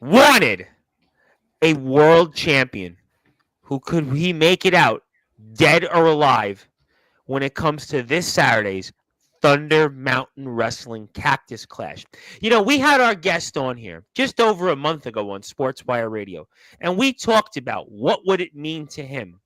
wanted a world champion who could he make it out, dead or alive, when it comes to this Saturday's Thunder Mountain Wrestling Cactus Clash. You know, we had our guest on here just over a month ago on Sportswire Radio, and we talked about what would it mean to him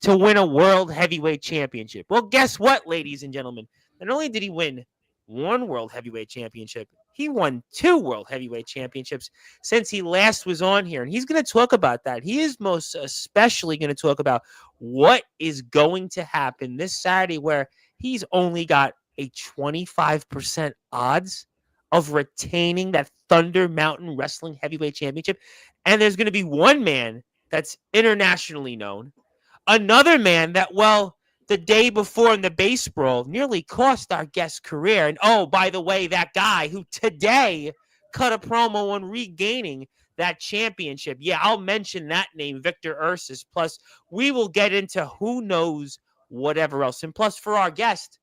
to win a World Heavyweight Championship. Well, guess what, ladies and gentlemen? Not only did he win one World Heavyweight Championship, he won two World Heavyweight Championships since he last was on here. And he's going to talk about that. He is most especially going to talk about what is going to happen this Saturday, where he's only got a 25% odds of retaining that Thunder Mountain Wrestling Heavyweight Championship. And there's going to be one man that's internationally known, another man that, well, the day before in the base brawl nearly cost our guest's career. And oh, by the way, that guy who today cut a promo on regaining that championship. Yeah, I'll mention that name, Victor Ursus. Plus, we will get into who knows whatever else. And plus, for our guest,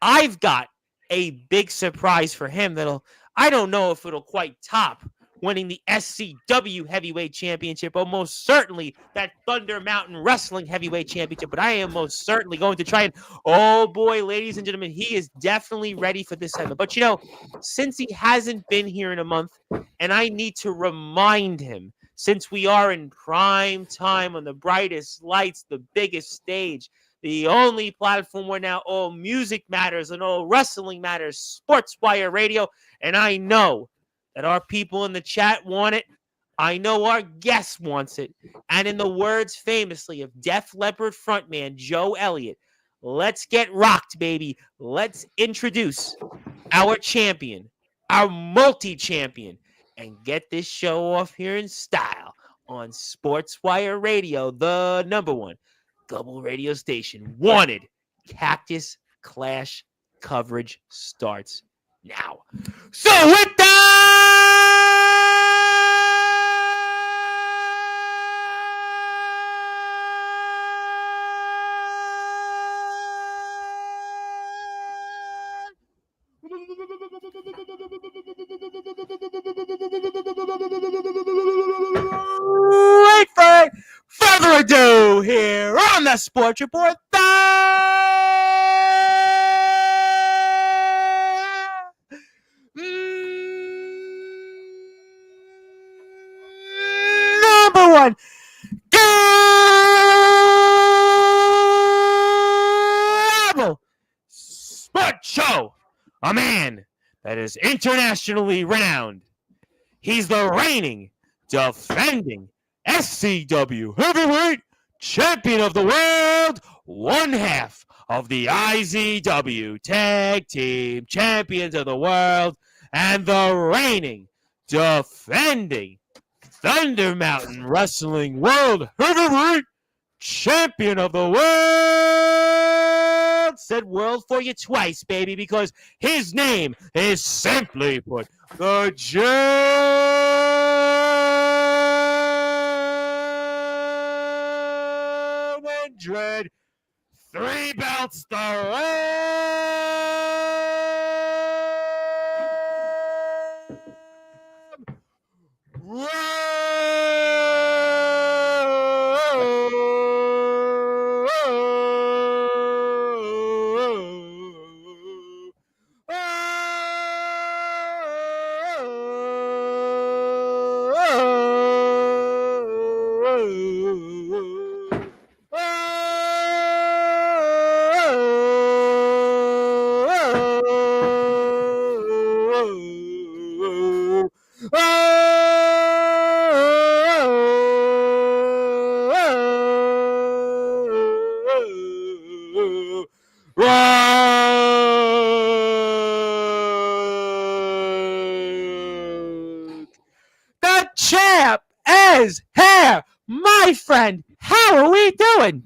I've got a big surprise for him that'll, I don't know if it'll quite top winning the SCW Heavyweight Championship, or most certainly that Thunder Mountain Wrestling Heavyweight Championship. But I am most certainly going to try and, oh boy, ladies and gentlemen, he is definitely ready for this segment. But you know, since he hasn't been here in a month, and I need to remind him, since we are in prime time on the brightest lights, the biggest stage, the only platform where now all music matters and all wrestling matters, Sportswire Radio, and I know that our people in the chat want it. I know our guest wants it. And in the words famously of Def Leppard frontman Joe Elliott, let's get rocked, baby. Let's introduce our champion, our multi-champion, and get this show off here in style on Sportswire Radio, the number one global radio station. Wanted Cactus Clash coverage starts now. So with that, without further ado, here on the Sports Report, number one global sports show, a man that is internationally renowned. He's the reigning, defending SCW Heavyweight Champion of the World, one half of the IZW Tag Team Champions of the World, and the reigning, defending Thunder Mountain Wrestling World Heavyweight Champion of the World. Said world for you twice, baby, because his name is simply put the German Dread. 3 belts the The champ is here, my friend. How are we doing?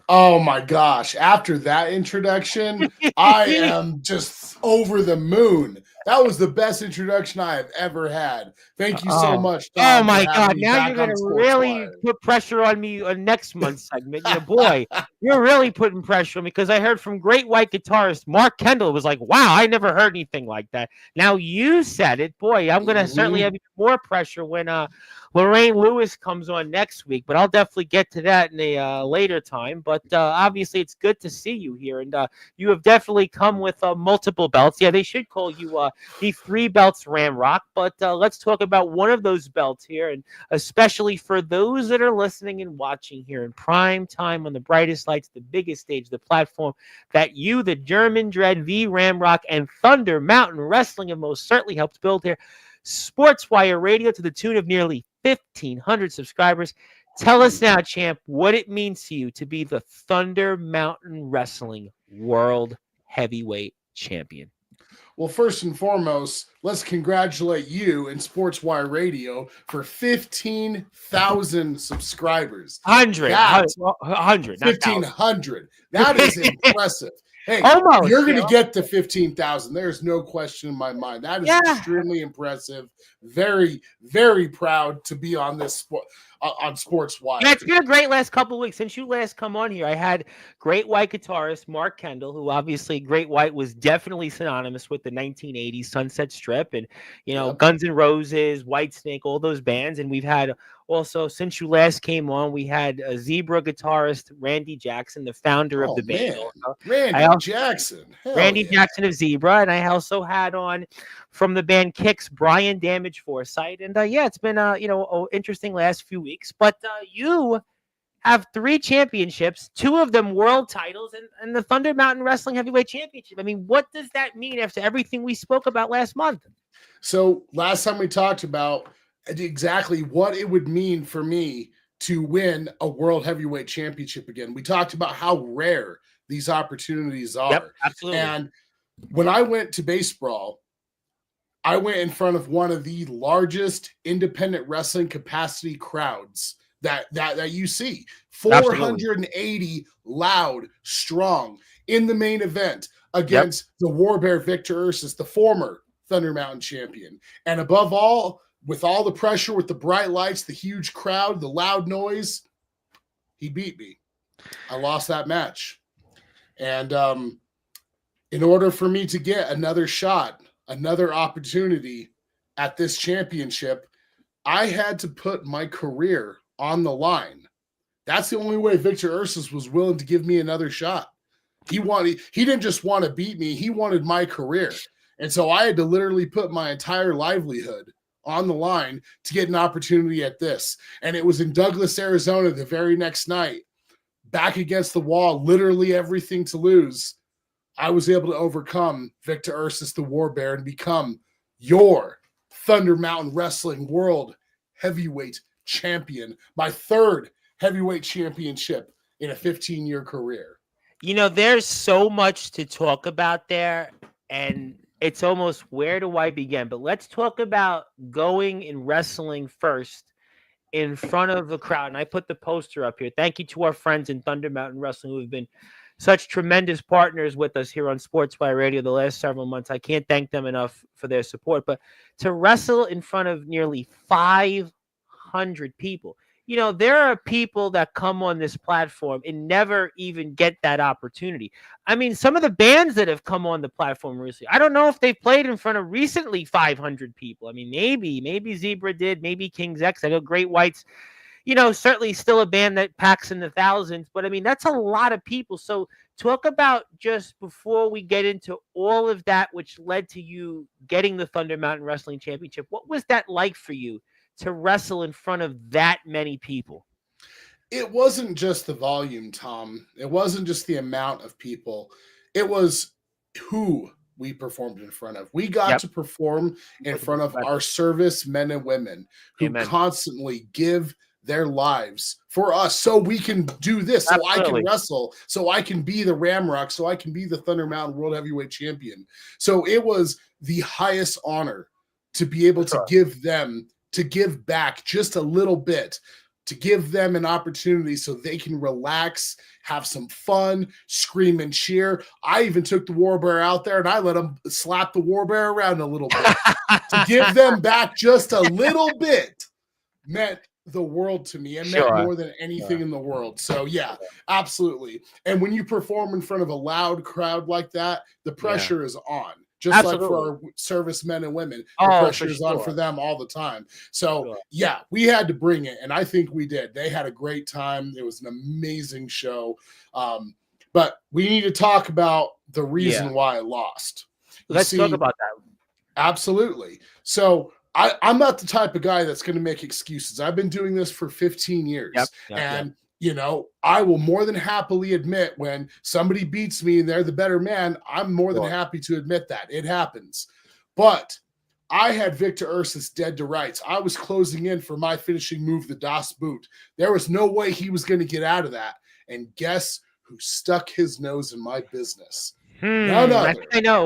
Oh my gosh. After that introduction, I am just over the moon. That was the best introduction I have ever had. Thank you so Oh, much, oh Tom, for my having God! me Now you're back gonna on really Sportswire. put pressure on me on next month's segment. Boy, you're really putting pressure on me because I heard from great white guitarist Mark Kendall was like, "Wow, I never heard anything like that." Now you said it, boy. I'm gonna certainly have even more pressure when Lorraine Lewis comes on next week, but I'll definitely get to that in a later time. But obviously, it's good to see you here, and you have definitely come with multiple belts. Yeah, they should call you the three belts Ramrock. But let's talk about one of those belts here, and especially for those that are listening and watching here in prime time on the brightest lights, the biggest stage, the platform that you, the German Dread, V Ramrock, and Thunder Mountain Wrestling have most certainly helped build here. Sportswire Radio to the tune of nearly 1,500 subscribers. Tell us now, champ, what it means to you to be the Thunder Mountain Wrestling World Heavyweight Champion. Well, first and foremost, let's congratulate you and Sportswire Radio for 15,000 subscribers. 100, 1,500. That is impressive. Hey, almost, you're going to get to 15,000. There's no question in my mind. That is extremely impressive. Very, very proud to be on this on Sportswire. Yeah, it's been a great last couple of weeks. Since you last come on here, I had great white guitarist Mark Kendall, who obviously Great White was definitely synonymous with the 1980s Sunset Strip and, Guns N' Roses, Whitesnake, all those bands. And we've had also, since you last came on, we had a Zebra guitarist, Randy Jackson, the founder of the band. Randy Jackson. Randy Jackson of Zebra. And I also had on from the band Kicks, Brian Damage Foresight. And it's been, an interesting last few weeks. But you have 3 championships, 2 of them world titles, and the Thunder Mountain Wrestling Heavyweight Championship. I mean, what does that mean after everything we spoke about last month? So last time we talked about exactly what it would mean for me to win a World Heavyweight Championship again. We talked about how rare these opportunities are. Yep, absolutely. And when I went to Base Brawl, I went in front of one of the largest independent wrestling capacity crowds that you see. 480 Absolutely. Loud, strong in the main event against the War Bear Victor Ursus, the former Thunder Mountain champion. And above all, with all the pressure, with the bright lights, the huge crowd, the loud noise, he beat me. I lost that match. And in order for me to get another shot, another opportunity at this championship, I had to put my career on the line. That's the only way Victor Ursus was willing to give me another shot. He didn't just want to beat me, he wanted my career. And so I had to literally put my entire livelihood on the line to get an opportunity at this. And it was in Douglas, Arizona the very next night, back against the wall, literally everything to lose. I was able to overcome Victor Ursus, the War Bear, and become your Thunder Mountain Wrestling World Heavyweight Champion, my 3rd heavyweight championship in a 15-year career. There's so much to talk about there, and it's almost where do I begin? But let's talk about going and wrestling first in front of the crowd. And I put the poster up here. Thank you to our friends in Thunder Mountain Wrestling who have been such tremendous partners with us here on Sportswire Radio the last several months. I can't thank them enough for their support. But to wrestle in front of nearly 500 people, there are people that come on this platform and never even get that opportunity. I mean, some of the bands that have come on the platform recently, I don't know if they've played in front of recently 500 people. I mean, maybe Zebra did, maybe King's X. I know Great Whites, certainly still a band that packs in the thousands, but I mean, that's a lot of people. So talk about, just before we get into all of that, which led to you getting the Thunder Mountain Wrestling Championship, what was that like for you to wrestle in front of that many people? It wasn't just the volume, Tom. It wasn't just the amount of people. It was who we performed in front of. We got to perform in front of our service men and women who constantly give their lives for us so we can do this, so I can wrestle, so I can be the Ramrock, so I can be the Thunder Mountain World Heavyweight Champion. So it was the highest honor to be able to give back just a little bit to give them an opportunity so they can relax, have some fun, scream and cheer. I even took the War Bear out there and I let them slap the War Bear around a little bit to give them back just a little bit meant the world to me. It meant more than anything in the world. So yeah, absolutely. And when you perform in front of a loud crowd like that, the pressure is on. Just like for our servicemen and women, the pressure is on for them all the time. So yeah, we had to bring it, and I think we did. They had a great time. It was an amazing show. But we need to talk about the reason why I lost. Let's talk about that. Absolutely. So I'm not the type of guy that's going to make excuses. I've been doing this for 15 years. And you know, I will more than happily admit when somebody beats me and they're the better man, I'm more than happy to admit that. It happens. But I had Victor Ursus dead to rights. I was closing in for my finishing move, the Das Boot. There was no way he was going to get out of that. And guess who stuck his nose in my business? None other.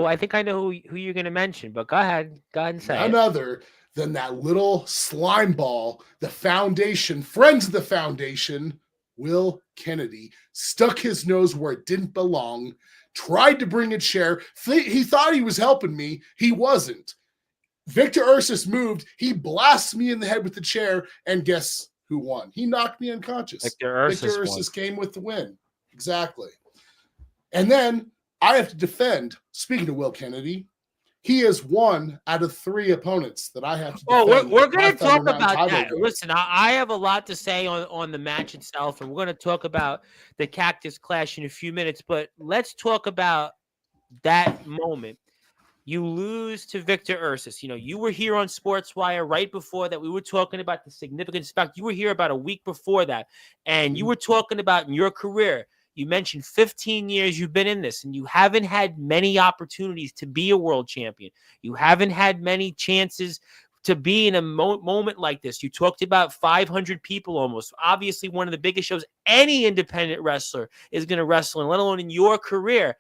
I think I know who you're going to mention, but go ahead and say None other than that little slime ball, the foundation, friends of the foundation, Will Kennedy, stuck his nose where it didn't belong, tried to bring a chair. He thought he was helping me. He wasn't. Victor Ursus moved. He blasts me in the head with the chair, and guess who won? He knocked me unconscious. Victor Ursus came with the win. Exactly. And then I have to defend, speaking of Will Kennedy, he is 1 out of 3 opponents that I have to defend. We're going to talk about that. Listen, I have a lot to say on the match itself, and we're going to talk about the Cactus Clash in a few minutes, but let's talk about that moment. You lose to Victor Ursus. You know, you were here on Sportswire right before that. We were talking about the significance. In fact, you were here about a week before that, and you were talking about in your career, you mentioned 15 years you've been in this, and you haven't had many opportunities to be a world champion. You haven't had many chances to be in a moment like this. You talked about 500 people almost. Obviously, one of the biggest shows any independent wrestler is going to wrestle in, let alone in your career.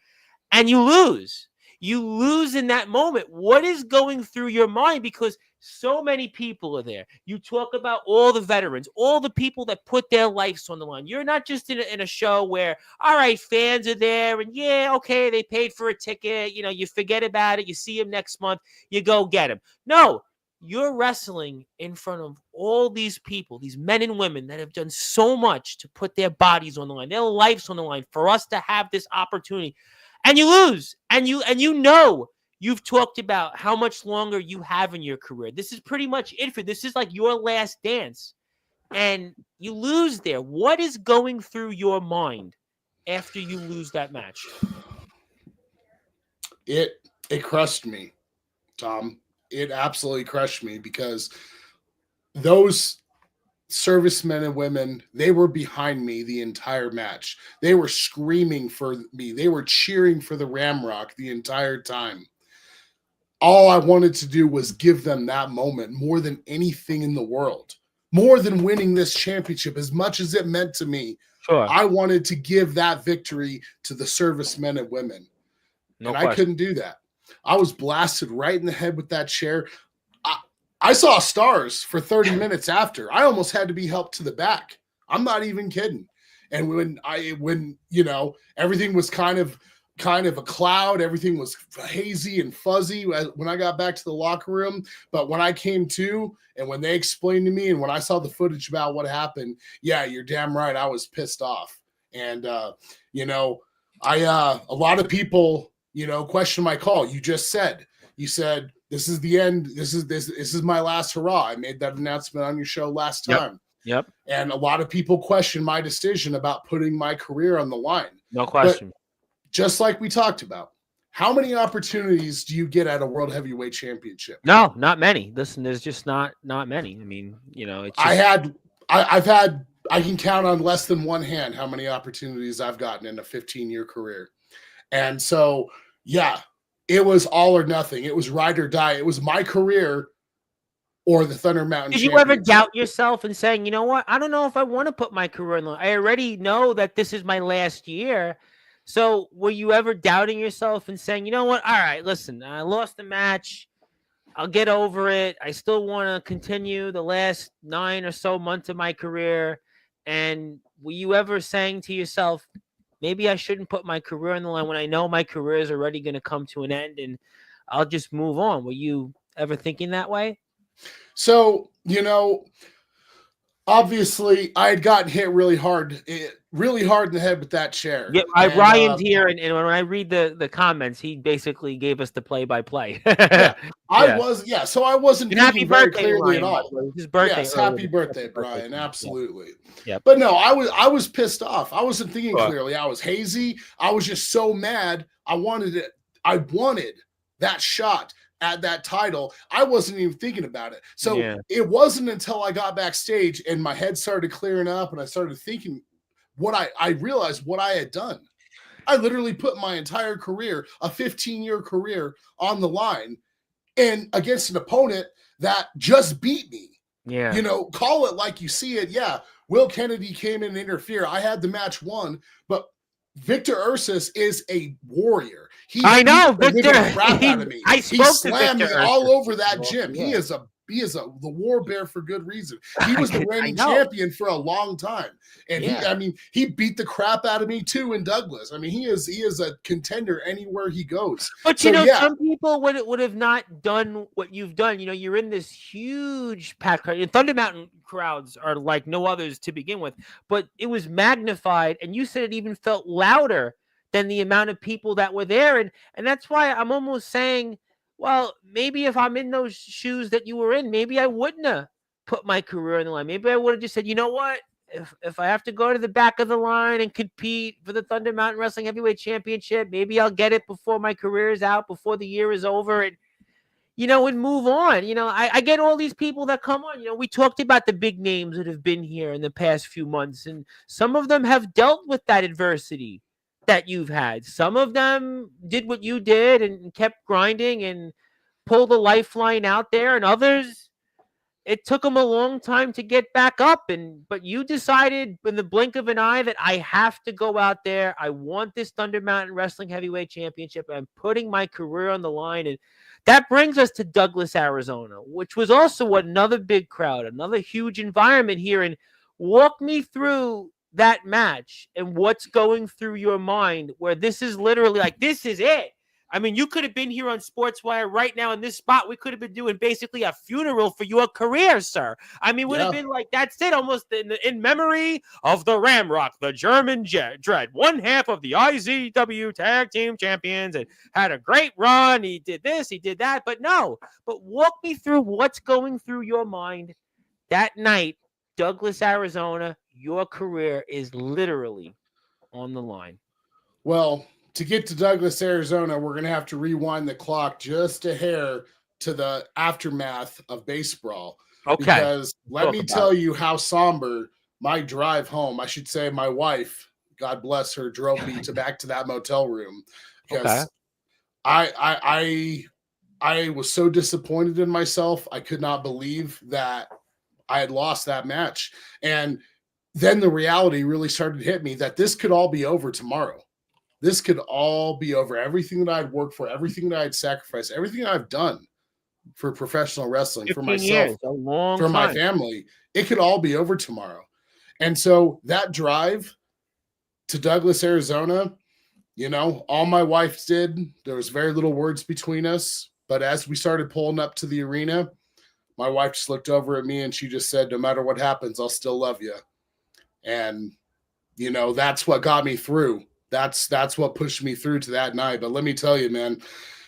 And you lose. You lose in that moment. What is going through your mind? Because so many people are there. You talk about all the veterans, all the people that put their lives on the line. You're not just in a show where, all right, fans are there and yeah, okay, they paid for a ticket. You know, you forget about it. You see them next month. You go get them. No, you're wrestling in front of all these people, these men and women that have done so much to put their bodies on the line, their lives on the line for us to have this opportunity. And you lose. And you know you've talked about how much longer you have in your career. This is pretty much it for this is like your last dance. And you lose there. What is going through your mind after you lose that match? It crushed me, Tom. It absolutely crushed me because those servicemen and women, they were behind me the entire match. They were screaming for me. They were cheering for the Ramrock the entire time. All I wanted to do was give them that moment more than anything in the world, more than winning this championship, as much as it meant to me. Sure. I wanted to give that victory to the servicemen and women. I couldn't do that. I was blasted right in the head with that chair. I saw stars for 30 minutes after. I almost had to be helped to the back. I'm not even kidding. And when you know, everything was kind of a cloud, everything was hazy and fuzzy when I got back to the locker room. But when I came to, and when they explained to me, and when I saw the footage about what happened, yeah, you're damn right, I was pissed off. And you know, a lot of people, you know, question my call. You said this is the end. This is my last hurrah. I made that announcement on your show last time. Yep. And a lot of people question my decision about putting my career on the line. No question. But just like we talked about, how many opportunities do you get at a World Heavyweight Championship? No, not many. Listen, there's just not many. I mean, you know, it's just... I can count on less than one hand how many opportunities I've gotten in a 15-year career. And so, yeah, it was all or nothing. It was ride or die. It was my career or the Thunder Mountain Did you ever doubt yourself and saying, you know what, I don't know if I want to put my career in the line. I already know that this is my last year. So were you ever doubting yourself and saying, you know what, all right, listen, I lost the match. I'll get over it. I still want to continue the last 9 or so months of my career. And were you ever saying to yourself, maybe I shouldn't put my career on the line when I know my career is already going to come to an end and I'll just move on? Were you ever thinking that way? So, obviously I had gotten hit really hard in the head with that chair. Yeah, Ryan's here, and when I read the comments, he basically gave us the play-by-play. Yeah, so I wasn't and thinking very birthday, clearly Ryan, at all. His birthday. Yes, happy birthday, Brian. Absolutely. Yeah. But no, I was pissed off. I wasn't thinking clearly. I was hazy. I was just so mad. I wanted that shot at that title. I wasn't even thinking about it. So it wasn't until I got backstage and my head started clearing up and I started thinking I realized what I had done. I literally put my entire career, a 15-year career, on the line and against an opponent that just beat me. Yeah. Call it like you see it. Yeah. Will Kennedy came in and interfered. I had the match won, but Victor Ursus is a warrior. I know, Victor. Crap out of me. He slammed me all over that gym. Yeah. He is the war bear for good reason. He was the reigning champion for a long time. And he beat the crap out of me too in Douglas. I mean, he is a contender anywhere he goes. But some people would have not done what you've done. You're in this huge pack. Thunder Mountain crowds are like no others to begin with, but it was magnified, and you said it even felt louder than the amount of people that were there. And that's why I'm almost saying, well, maybe if I'm in those shoes that you were in, maybe I wouldn't have put my career on the line. Maybe I would have just said, you know what? If I have to go to the back of the line and compete for the Thunder Mountain Wrestling Heavyweight Championship, maybe I'll get it before my career is out, before the year is over, and move on. I get all these people that come on. We talked about the big names that have been here in the past few months, and some of them have dealt with that adversity that you've had. Some of them did what you did and kept grinding and pulled the lifeline out there, and others, it took them a long time to get back up. But you decided in the blink of an eye that I have to go out there. I want this Thunder Mountain Wrestling Heavyweight Championship. I'm putting my career on the line. And that brings us to Douglas, Arizona, which was also another big crowd, another huge environment here. And walk me through that match and what's going through your mind, where this is literally like, this is it. I mean, you could have been here on Sportswire right now in this spot. We could have been doing basically a funeral for your career, sir. I mean, would have been like, that's it, almost in memory of the Ramrock, the German Dread, one half of the IZW Tag Team Champions, and had a great run. He did this, he did that. But walk me through what's going through your mind that night, Douglas, Arizona. Your career is literally on the line. Well, to get to Douglas, Arizona, we're going to have to rewind the clock just a hair to the aftermath of Base Brawl. Okay. Because let me tell you how somber my drive home, I should say my wife, God bless her, drove me back to that motel room. Because I was so disappointed in myself. I could not believe that I had lost that match. And then the reality really started to hit me that this could all be over tomorrow. This could all be over. Everything that I'd worked for, everything that I'd sacrificed, everything I've done for professional wrestling, for myself, for my family, it could all be over tomorrow. And so that drive to Douglas, Arizona, all my wife did, there was very little words between us. But as we started pulling up to the arena, my wife just looked over at me and she just said, no matter what happens, I'll still love you. And, that's what got me through. That's what pushed me through to that night. But let me tell you, man,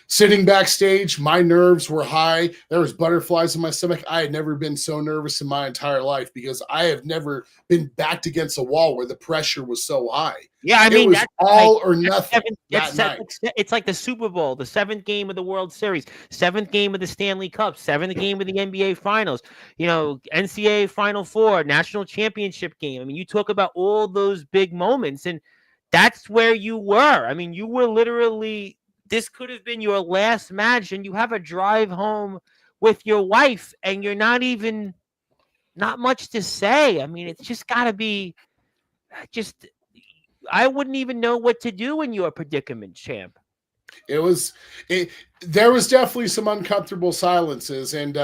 sitting backstage, my nerves were high. There was butterflies in my stomach. I had never been so nervous in my entire life because I have never been backed against a wall where the pressure was so high. Yeah, I mean, it was all or nothing that night. It's like the Super Bowl, the 7th game of the World Series, 7th game of the Stanley Cup, 7th game of the NBA Finals, NCAA Final Four, national championship game. I mean, you talk about all those big moments, and that's where you were. I mean, you were literally, this could have been your last match, and you have a drive home with your wife, and you're not much to say. I mean, it's just got to be I wouldn't even know what to do in your predicament, champ. There was definitely some uncomfortable silences, and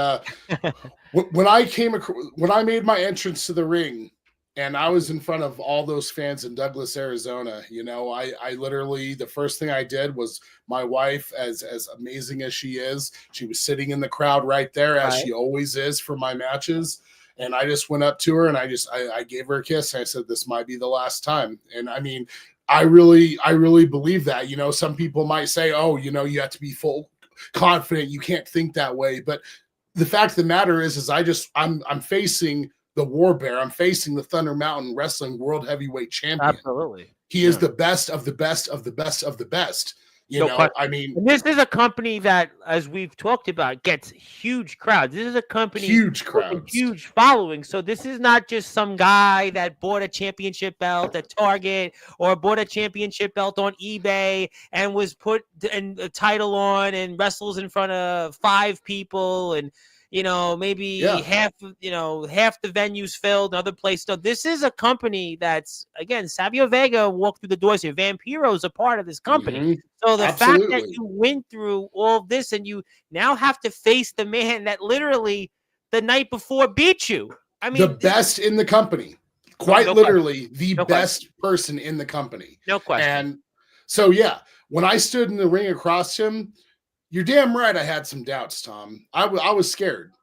when I made my entrance to the ring, and I was in front of all those fans in Douglas, Arizona, I literally, the first thing I did was, my wife, as amazing as she is, she was sitting in the crowd right there, as she always is for my matches. And I just went up to her and I gave her a kiss. And I said, this might be the last time. And I mean, I really believe that. Some people might say, oh, you have to be full confident. You can't think that way. But the fact of the matter is I'm facing the War Bear. I'm facing the Thunder Mountain Wrestling World Heavyweight Champion. Absolutely. He is the best of the best of the best of the best. I mean, and this is a company that, as we've talked about, gets huge crowds. This is a company huge crowds, huge following. So this is not just some guy that bought a championship belt at Target or bought a championship belt on eBay and was put a title on and wrestles in front of 5 people and maybe half the venue's filled, other place. So this is a company that's, again, Savio Vega walked through the doors here. Vampiro's a part of this company. Mm-hmm. So the fact that you went through all this and you now have to face the man that literally the night before beat you. I mean, the best in the company, quite literally the best person in the company. No question. And so, when I stood in the ring across him, you're damn right I had some doubts, Tom. I was scared,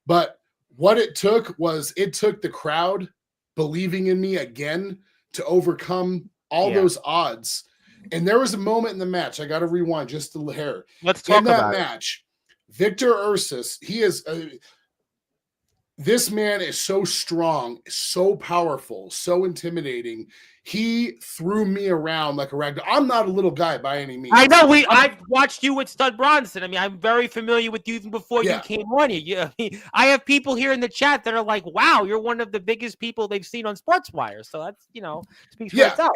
but what it took the crowd believing in me again to overcome all those odds. And there was a moment in the match, I got to rewind just a hair. Let's talk about that match. Victor Ursus, he is this man is so strong, so powerful, so intimidating. He threw me around like a rag doll. I'm not a little guy by any means. I know. I've watched you with Stud Bronson. I mean, I'm very familiar with you even before you came on here. I have people here in the chat that are like, "Wow, you're one of the biggest people they've seen on Sportswire." So that's speaks for itself.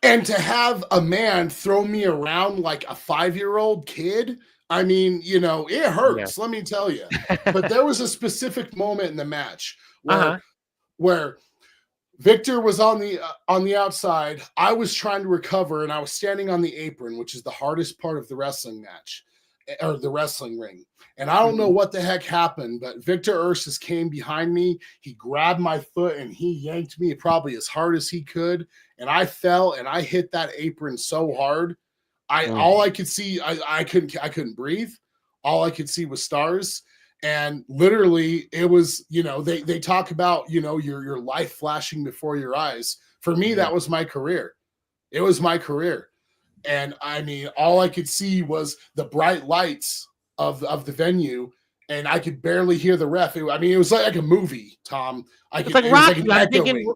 And to have a man throw me around like a 5-year-old kid, I mean, it hurts. Let me tell you. But there was a specific moment in the match where Victor was on the outside. I was trying to recover, and I was standing on the apron, which is the hardest part of the wrestling match, or the wrestling ring. And I don't know what the heck happened, but Victor Ursus came behind me. He grabbed my foot and he yanked me probably as hard as he could. And I fell and I hit that apron so hard. All I could see, I couldn't breathe. All I could see was stars. And literally it was, they talk about, your life flashing before your eyes. For me, that was my career. It was my career. And I mean, all I could see was the bright lights of the venue, and I could barely hear the ref. It was like a movie, Tom. It's like Rocky. I'm thinking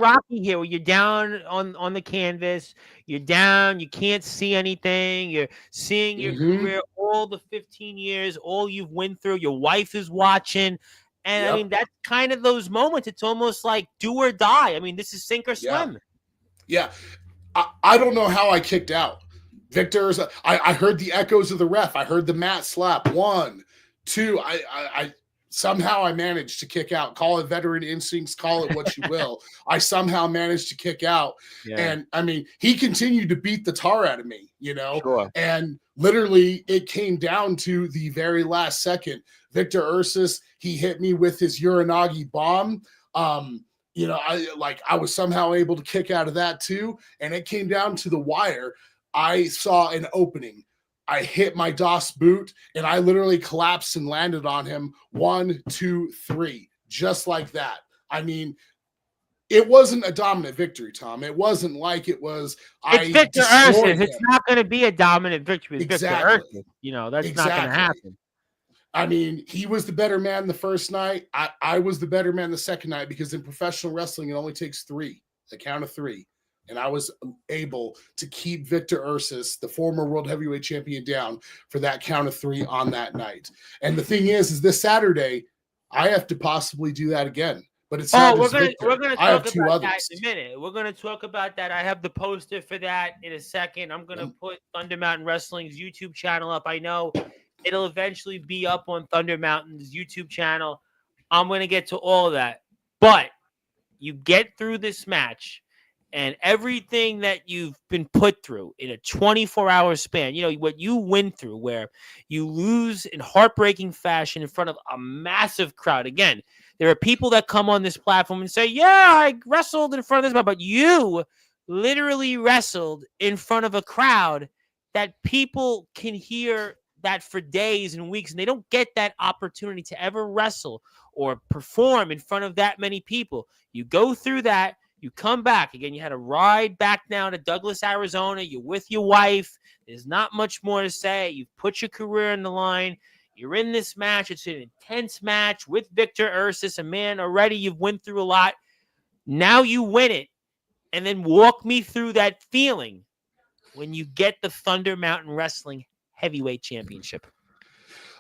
Rocky here, where you're down on the canvas. You're down. You can't see anything. You're seeing your career, all the 15 years, all you've went through. Your wife is watching. And I mean, that's kind of those moments. It's almost like do or die. I mean, this is sink or swim. Yeah. I don't know how I kicked out. Victor's, I heard the echoes of the ref. I heard the mat slap. 1, 2. I somehow I managed to kick out. Call it veteran instincts, call it what you will. I somehow managed to kick out. And I mean, he continued to beat the tar out of me, and literally it came down to the very last second. Victor Ursus, he hit me with his Uranagi bomb. I was somehow able to kick out of that too. And it came down to the wire. I saw an opening. I hit my DOS boot and I literally collapsed and landed on him. 1, 2, 3, just like that. I mean, it wasn't a dominant victory, Tom. It wasn't like it was. It's Victor Ursus. It's not going to be a dominant victory. It's Victor Ursus. That's not going to happen. I mean, he was the better man the first night. I was the better man the second night, because in professional wrestling, it only takes 3, the count of 3. And I was able to keep Victor Ursus, the former world heavyweight champion, down for that count of 3 on that night. And the thing is this Saturday, I have to possibly do that again. But it's not we're going to talk about that in a minute. We're going to talk about that. I have the poster for that in a second. I'm going to put Thunder Mountain Wrestling's YouTube channel up. I know it'll eventually be up on Thunder Mountain's YouTube channel. I'm going to get to all of that. But you get through this match, and everything that you've been put through in a 24-hour span, what you went through where you lose in heartbreaking fashion in front of a massive crowd. Again, there are people that come on this platform and say, yeah, I wrestled in front of this, but you literally wrestled in front of a crowd that people can hear that for days and weeks, and they don't get that opportunity to ever wrestle or perform in front of that many people. You go through that, you come back. Again, you had a ride back down to Douglas, Arizona. You're with your wife. There's not much more to say. You've put your career on the line. You're in this match. It's an intense match with Victor Ursus, a man already you've went through a lot. Now you win it. And then walk me through that feeling when you get the Thunder Mountain Wrestling Heavyweight Championship.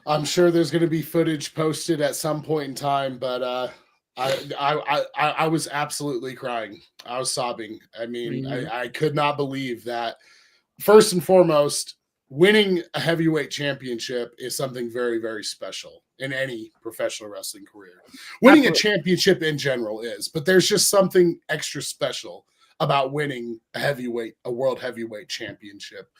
I'm sure there's going to be footage posted at some point in time, but I was absolutely crying. I was sobbing. I mean, I could not believe that. First and foremost, winning a heavyweight championship is something very, very special in any professional wrestling career. Winning a championship in general is, but there's just something extra special about winning a world heavyweight championship.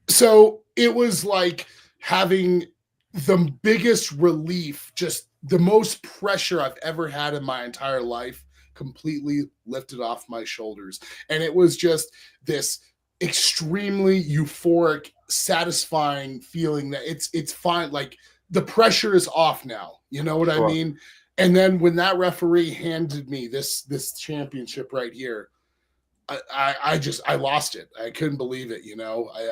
So it was like having the biggest relief, just the most pressure I've ever had in my entire life completely lifted off my shoulders. And it was just this extremely euphoric, satisfying feeling that it's fine. Like the pressure is off now. You know what I mean? And then when that referee handed me this championship right here, I lost it. I couldn't believe it.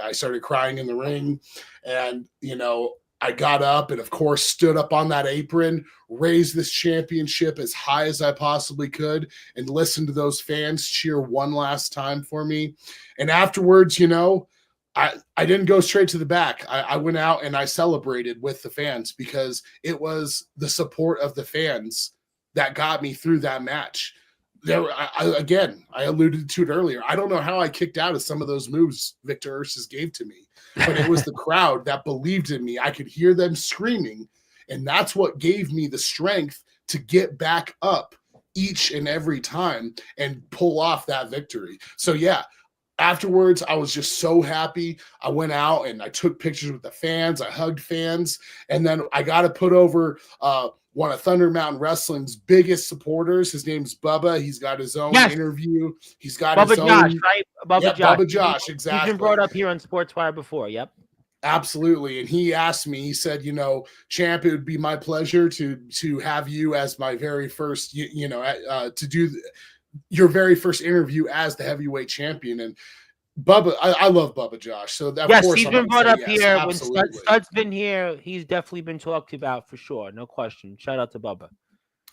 I started crying in the ring, and, I got up and, of course, stood up on that apron, raised this championship as high as I possibly could, and listened to those fans cheer one last time for me. And afterwards, I didn't go straight to the back. I went out and I celebrated with the fans, because it was the support of the fans that got me through that match. I alluded to it earlier. I don't know how I kicked out of some of those moves Victor Ursus gave to me, but it was the crowd that believed in me. I could hear them screaming, and that's what gave me the strength to get back up each and every time and pull off that victory. So yeah, afterwards, I was just so happy. I went out and I took pictures with the fans. I hugged fans. And then I got to put over one of Thunder Mountain Wrestling's biggest supporters. His name's Bubba. He's got his own interview. He's got Bubba his Josh, own. right? Bubba Josh, exactly. He's been brought up here on Sportswire before. Yep. Absolutely. And he asked me, he said, Champ, it would be my pleasure to have you as my very first, to do your very first interview as the heavyweight champion. And Bubba, I love Bubba Josh. So of course he's been brought up here. Absolutely. When Stud's been here, he's definitely been talked about for sure. No question. Shout out to Bubba.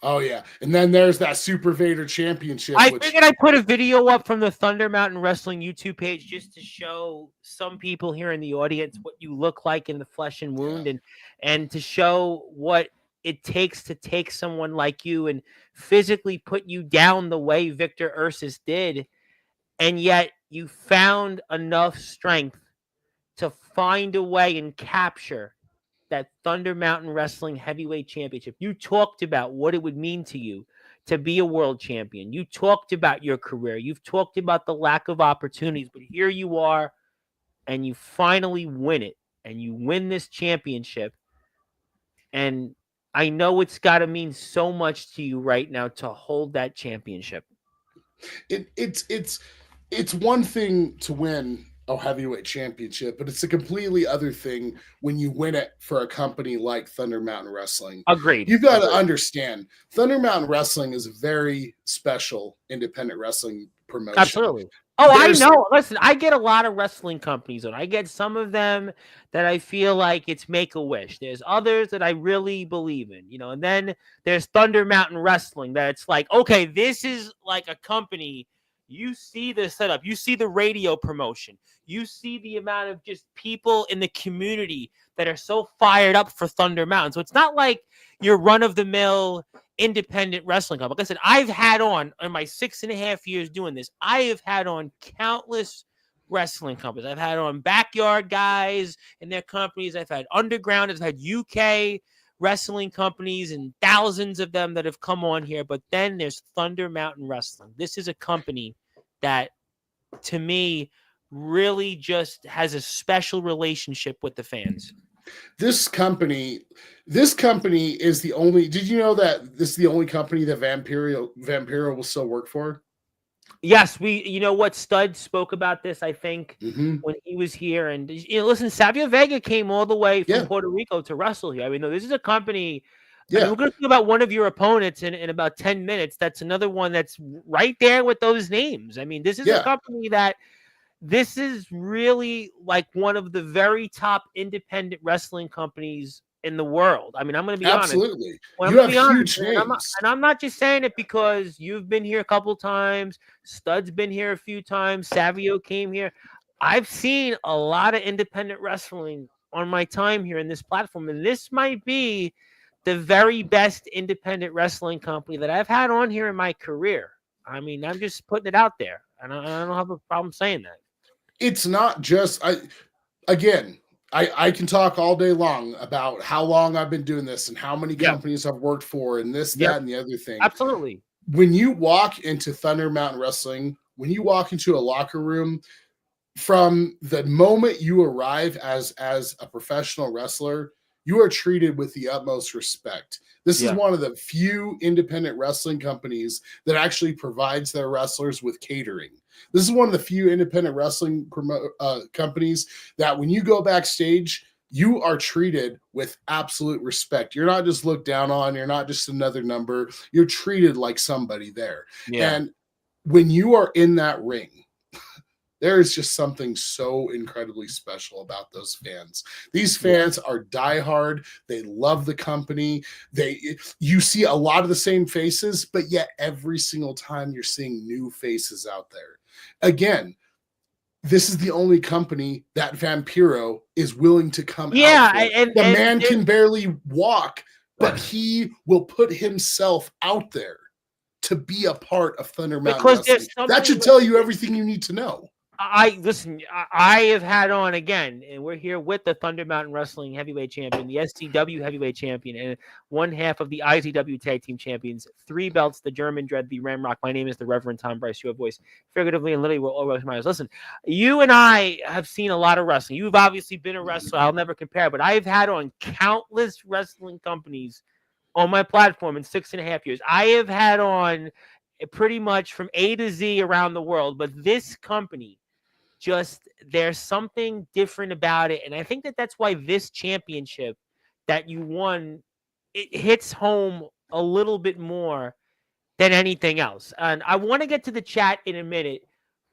Oh, yeah. And then there's that Super Vader Championship. I figured I'd put a video up from the Thunder Mountain Wrestling YouTube page just to show some people here in the audience what you look like in the flesh and wound, and to show what it takes to take someone like you and physically put you down the way Victor Ursus did. And yet you found enough strength to find a way and capture that Thunder Mountain Wrestling Heavyweight Championship. You talked about what it would mean to you to be a world champion. You talked about your career. You've talked about the lack of opportunities, but here you are, and you finally win it, and you win this championship. And I know it's got to mean so much to you right now to hold that championship. It's one thing to win a heavyweight championship, but it's a completely other thing when you win it for a company like Thunder Mountain Wrestling. Agreed. You've got to understand, Thunder Mountain Wrestling is a very special independent wrestling promotion. Absolutely. I know. Listen, I get a lot of wrestling companies, and I get some of them that I feel like it's Make-A-Wish. There's others that I really believe in, and then there's Thunder Mountain Wrestling that it's like, okay, this is like a company. You see the setup. You see the radio promotion. You see the amount of just people in the community that are so fired up for Thunder Mountain. So it's not like your run-of-the-mill independent wrestling company. Like I said, I've had on, in my 6.5 years doing this, I have had on countless wrestling companies. I've had on Backyard Guys and their companies. I've had Underground. I've had UK wrestling companies and thousands of them that have come on here. But then there's Thunder Mountain Wrestling. This is a company that, to me, really just has a special relationship with the fans. This company is the only. Did you know that this is the only company that Vampiro will still work for? Yes, you know what, Stud spoke about this, I think, when he was here. And, listen, Savio Vega came all the way from Puerto Rico to wrestle here. I mean, no, this is a company. I mean, we're going to talk about one of your opponents in about 10 minutes. That's another one that's right there with those names. I mean, this is a company that, this is really like one of the very top independent wrestling companies in the world. I mean, I'm going to be honest. Absolutely. You have huge names. And I'm not just saying it because you've been here a couple times. Stud's been here a few times. Savio came here. I've seen a lot of independent wrestling on my time here in this platform. And this might be the very best independent wrestling company that I've had on here in my career. I mean, I'm just putting it out there. And I don't have a problem saying that. It's not just, I can talk all day long about how long I've been doing this and how many companies I've worked for and this, that, and the other thing. Absolutely. When you walk into Thunder Mountain Wrestling, when you walk into a locker room, from the moment you arrive as a professional wrestler, you are treated with the utmost respect. This is one of the few independent wrestling companies that actually provides their wrestlers with catering. This is one of the few independent wrestling companies that when you go backstage, you are treated with absolute respect. You're not just looked down on. You're not just another number. You're treated like somebody there. Yeah. And when you are in that ring, there is just something so incredibly special about those fans. These fans are diehard. They love the company. You see a lot of the same faces, but yet every single time you're seeing new faces out there. Again, this is the only company that Vampiro is willing to come out for. The man can barely walk, but he will put himself out there to be a part of Thunder Mountain Wrestling. That should tell you everything you need to know. I have had on again, and we're here with the Thunder Mountain Wrestling heavyweight champion, the SCW heavyweight champion, and one half of the IZW tag team champions, 3 belts, the German Dread, the Ramrock. My name is the Reverend Tom Bryce, your voice, figuratively and literally, will always remind us. Listen, you and I have seen a lot of wrestling. You've obviously been a wrestler. I'll never compare, but I've had on countless wrestling companies on my platform in 6.5 years. I have had on pretty much from A to Z around the world, but this company, just there's something different about it. And I think that that's why this championship that you won, it hits home a little bit more than anything else. And I want to get to the chat in a minute,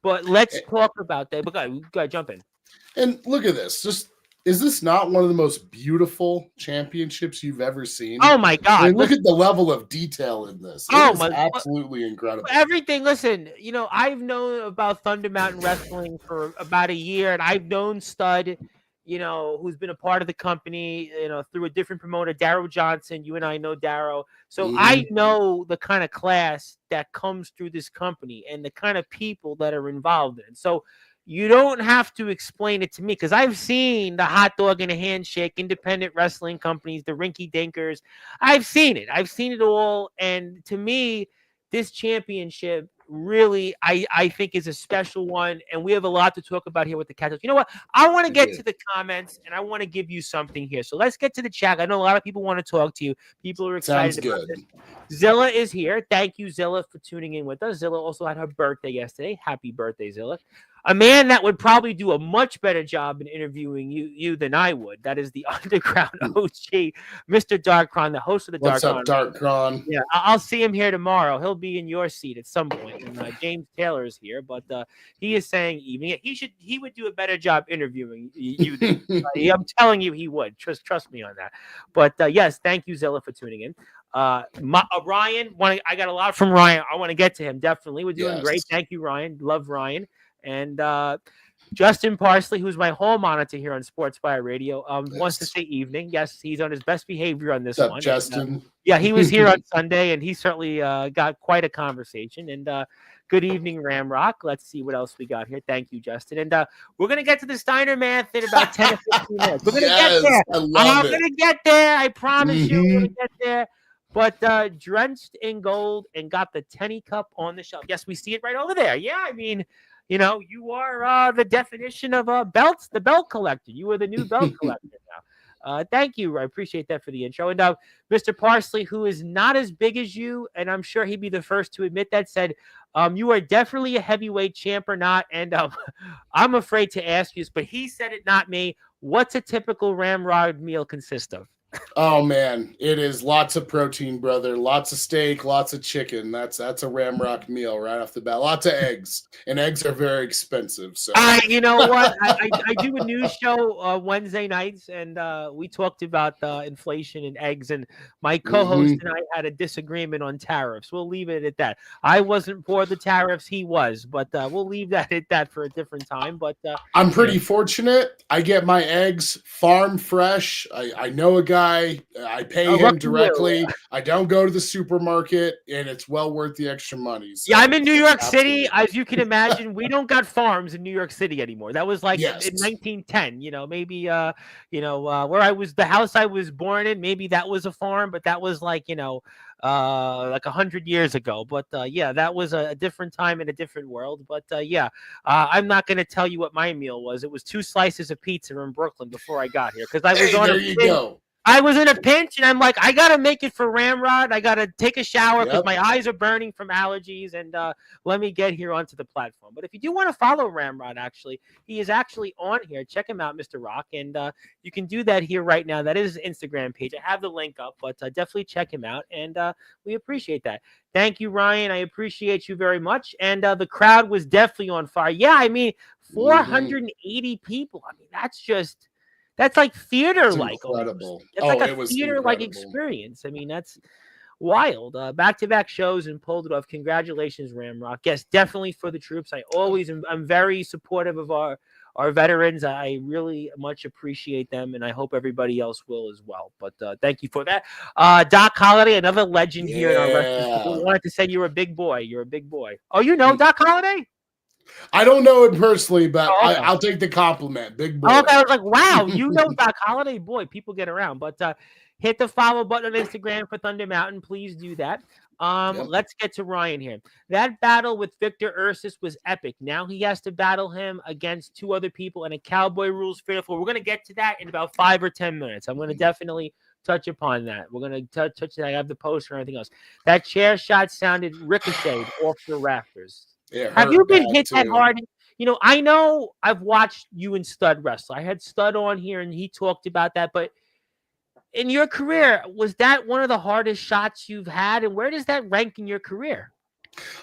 but let's talk about that. But go ahead, jump in. And look at this. Is this not one of the most beautiful championships you've ever seen? Oh my God. I mean, look at the level of detail in this. It's absolutely incredible. Everything. Listen, I've known about Thunder Mountain Wrestling for about a year, and I've known Stud, who's been a part of the company, through a different promoter, Darrow Johnson. You and I know Darrow. So I know the kind of class that comes through this company and the kind of people that are involved in it. So you don't have to explain it to me, because I've seen the hot dog and a handshake, independent wrestling companies, the rinky dinkers. I've seen it. I've seen it all. And to me, this championship really, I think, is a special one. And we have a lot to talk about here with the Cats. You know what? I want to get to the comments, and I want to give you something here. So let's get to the chat. I know a lot of people want to talk to you. People are excited about this. Zilla is here. Thank you, Zilla, for tuning in with us. Zilla also had her birthday yesterday. Happy birthday, Zilla. A man that would probably do a much better job in interviewing you than I would. That is the Underground OG, Mr. Darkron, the host of the Darkron. What's up, Darkron? Yeah, I'll see him here tomorrow. He'll be in your seat at some point. And James Taylor is here, but he is saying evening. He would do a better job interviewing you than I'm telling you he would. Trust me on that. But yes, thank you, Zilla, for tuning in. Ryan, I got a lot from Ryan. I want to get to him. Definitely. We're doing great. Thank you, Ryan. Love Ryan. And Justin Parsley, who's my hall monitor here on Sportzwire Radio, wants to say evening. Yes, he's on his best behavior on this one. Justin? Yeah, he was here on Sunday, and he certainly got quite a conversation. And Good evening, Ramrock. Let's see what else we got here. Thank you, Justin. And we're going to get to the Steiner Math in about 10 or 15 minutes. We're going to get there. I'm going to get there. I promise you we're going to get there. But drenched in gold and got the Tenny Cup on the shelf. Yes, we see it right over there. Yeah, I mean, you are the definition of belts, the belt collector. You are the new belt collector now. Thank you. I appreciate that for the intro. And Mr. Parsley, who is not as big as you, and I'm sure he'd be the first to admit that, said, you are definitely a heavyweight champ or not. And I'm afraid to ask you this, but he said it, not me. What's a typical Ramrod meal consist of? Oh man, it is lots of protein, brother. Lots of steak, lots of chicken. That's a Ramrock meal right off the bat. Lots of eggs, and eggs are very expensive. So you know what? I do a news show Wednesday nights, and we talked about inflation and eggs. And my co-host and I had a disagreement on tariffs. We'll leave it at that. I wasn't for the tariffs; he was, but we'll leave that at that for a different time. But I'm pretty fortunate. I get my eggs farm fresh. I know a guy. I pay him directly. I don't go to the supermarket, and it's well worth the extra money. So yeah, I'm in New York City. As you can imagine, we don't got farms in New York City anymore. That was like in 1910, maybe, where I was, the house I was born in, maybe that was a farm, but that was like, like 100 years ago. But yeah, that was a different time in a different world. But yeah, I'm not going to tell you what my meal was. It was 2 slices of pizza in Brooklyn before I got here, because I was on there you go. I was in a pinch, and I'm like, I got to make it for Ramrod. I got to take a shower because my eyes are burning from allergies, and let me get here onto the platform. But if you do want to follow Ramrod, actually, he is actually on here. Check him out, Mr. Rock, and you can do that here right now. That is his Instagram page. I have the link up, but definitely check him out, and we appreciate that. Thank you, Ryan. I appreciate you very much. And the crowd was definitely on fire. Yeah, I mean, 480 people. I mean, that's like theater-like. Incredible. It's like a theater-like experience. I mean, that's wild. Back-to-back shows and pulled it off. Congratulations, Ramrock. Yes, definitely for the troops. I'm very supportive of our veterans. I really much appreciate them, and I hope everybody else will as well. But thank you for that. Doc Holliday, another legend here in our wrestling. I wanted to say you're a big boy. You're a big boy. Oh, you know Doc Holliday? I don't know it personally, but I'll take the compliment. Big boy. Okay, I was like, wow, you know Doc Holliday? Boy, people get around. But hit the follow button on Instagram for Thunder Mountain. Please do that. Let's get to Ryan here. That battle with Victor Ursus was epic. Now he has to battle him against 2 other people in a Cowboy Rules Fatal. We're going to get to that in about 5 or 10 minutes. I'm going to definitely touch upon that. We're going to touch that. I have the poster and everything else. That chair shot sounded ricocheted off the rafters. Have you been hit that hard? I know I've watched you and Stud wrestle. I had Stud on here, and he talked about that. But in your career, was that one of the hardest shots you've had? And where does that rank in your career?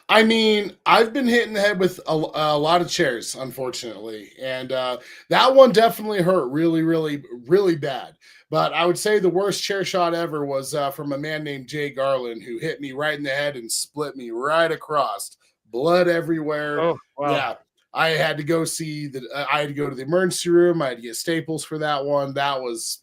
I mean, I've been hit in the head with a lot of chairs, unfortunately. And that one definitely hurt really, really, really bad. But I would say the worst chair shot ever was from a man named Jay Garland, who hit me right in the head and split me right across. Blood everywhere. Oh, wow. Yeah. I had to go I had to go to the emergency room. I had to get staples for that one. That was,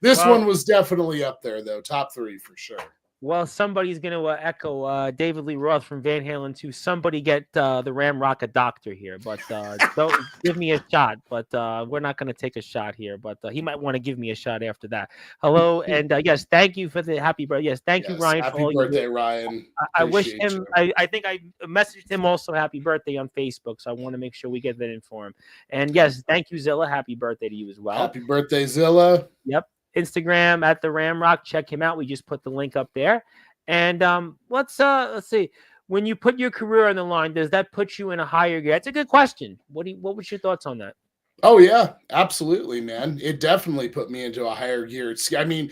This one was definitely up there, though. Top 3 for sure. Well, somebody's going to echo David Lee Roth from Van Halen too. Somebody get the Ramrock a doctor here, but don't give me a shot. But we're not going to take a shot here. But he might want to give me a shot after that. Hello, and yes, thank you for the happy birthday. Yes, thank you, Ryan. Happy birthday, Ryan. I wish him. I think I messaged him also happy birthday on Facebook, so I want to make sure we get that in for him. And yes, thank you, Zilla. Happy birthday to you as well. Happy birthday, Zilla. Yep. Instagram at the Ramrock. Check him out. We just put the link up there. And let's see. When you put your career on the line, does that put you in a higher gear? That's a good question. What was your thoughts on that? Oh yeah, absolutely, man. It definitely put me into a higher gear. I mean,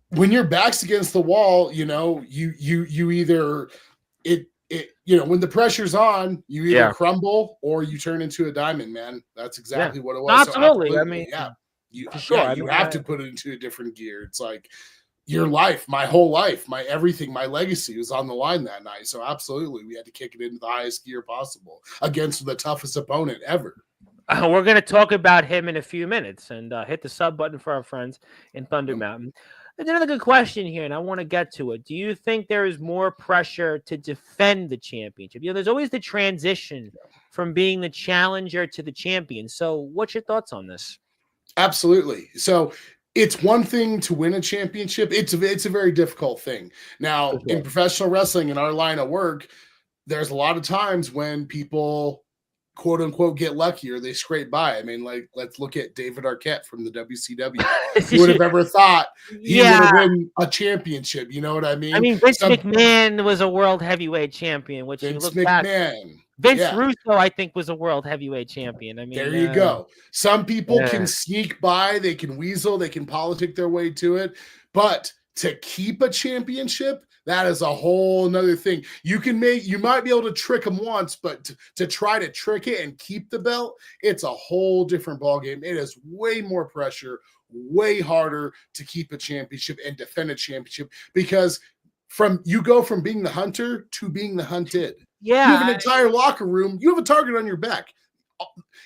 when your back's against the wall, you either when the pressure's on, you either crumble or you turn into a diamond, man. That's exactly what it was. Absolutely. So I mean, you have to put it into a different gear. It's like your life, my whole life, my everything, my legacy was on the line that night. So absolutely, we had to kick it into the highest gear possible against the toughest opponent ever. We're going to talk about him in a few minutes, and hit the sub button for our friends in Thunder Mountain. There's another good question here, and I want to get to it. Do you think there is more pressure to defend the championship? There's always the transition from being the challenger to the champion. So what's your thoughts on this? Absolutely. So it's one thing to win a championship. It's a very difficult thing. Now, in professional wrestling, in our line of work, there's a lot of times when people quote unquote get lucky or they scrape by. I mean, like, let's look at David Arquette from the WCW. Who would have ever thought he would have won a championship? You know what I mean? I mean, Vince McMahon was a world heavyweight champion, which Vince you look McMahon. Back. Vince Russo, I think, was a world heavyweight champion. I mean, there you go. Some people can sneak by, they can weasel, they can politic their way to it, but to keep a championship, that is a whole nother thing. You might be able to trick them once, but to try to trick it and keep the belt, it's a whole different ballgame. It is way more pressure, way harder to keep a championship and defend a championship because you go from being the hunter to being the hunted. Yeah. You have an entire locker room. You have a target on your back.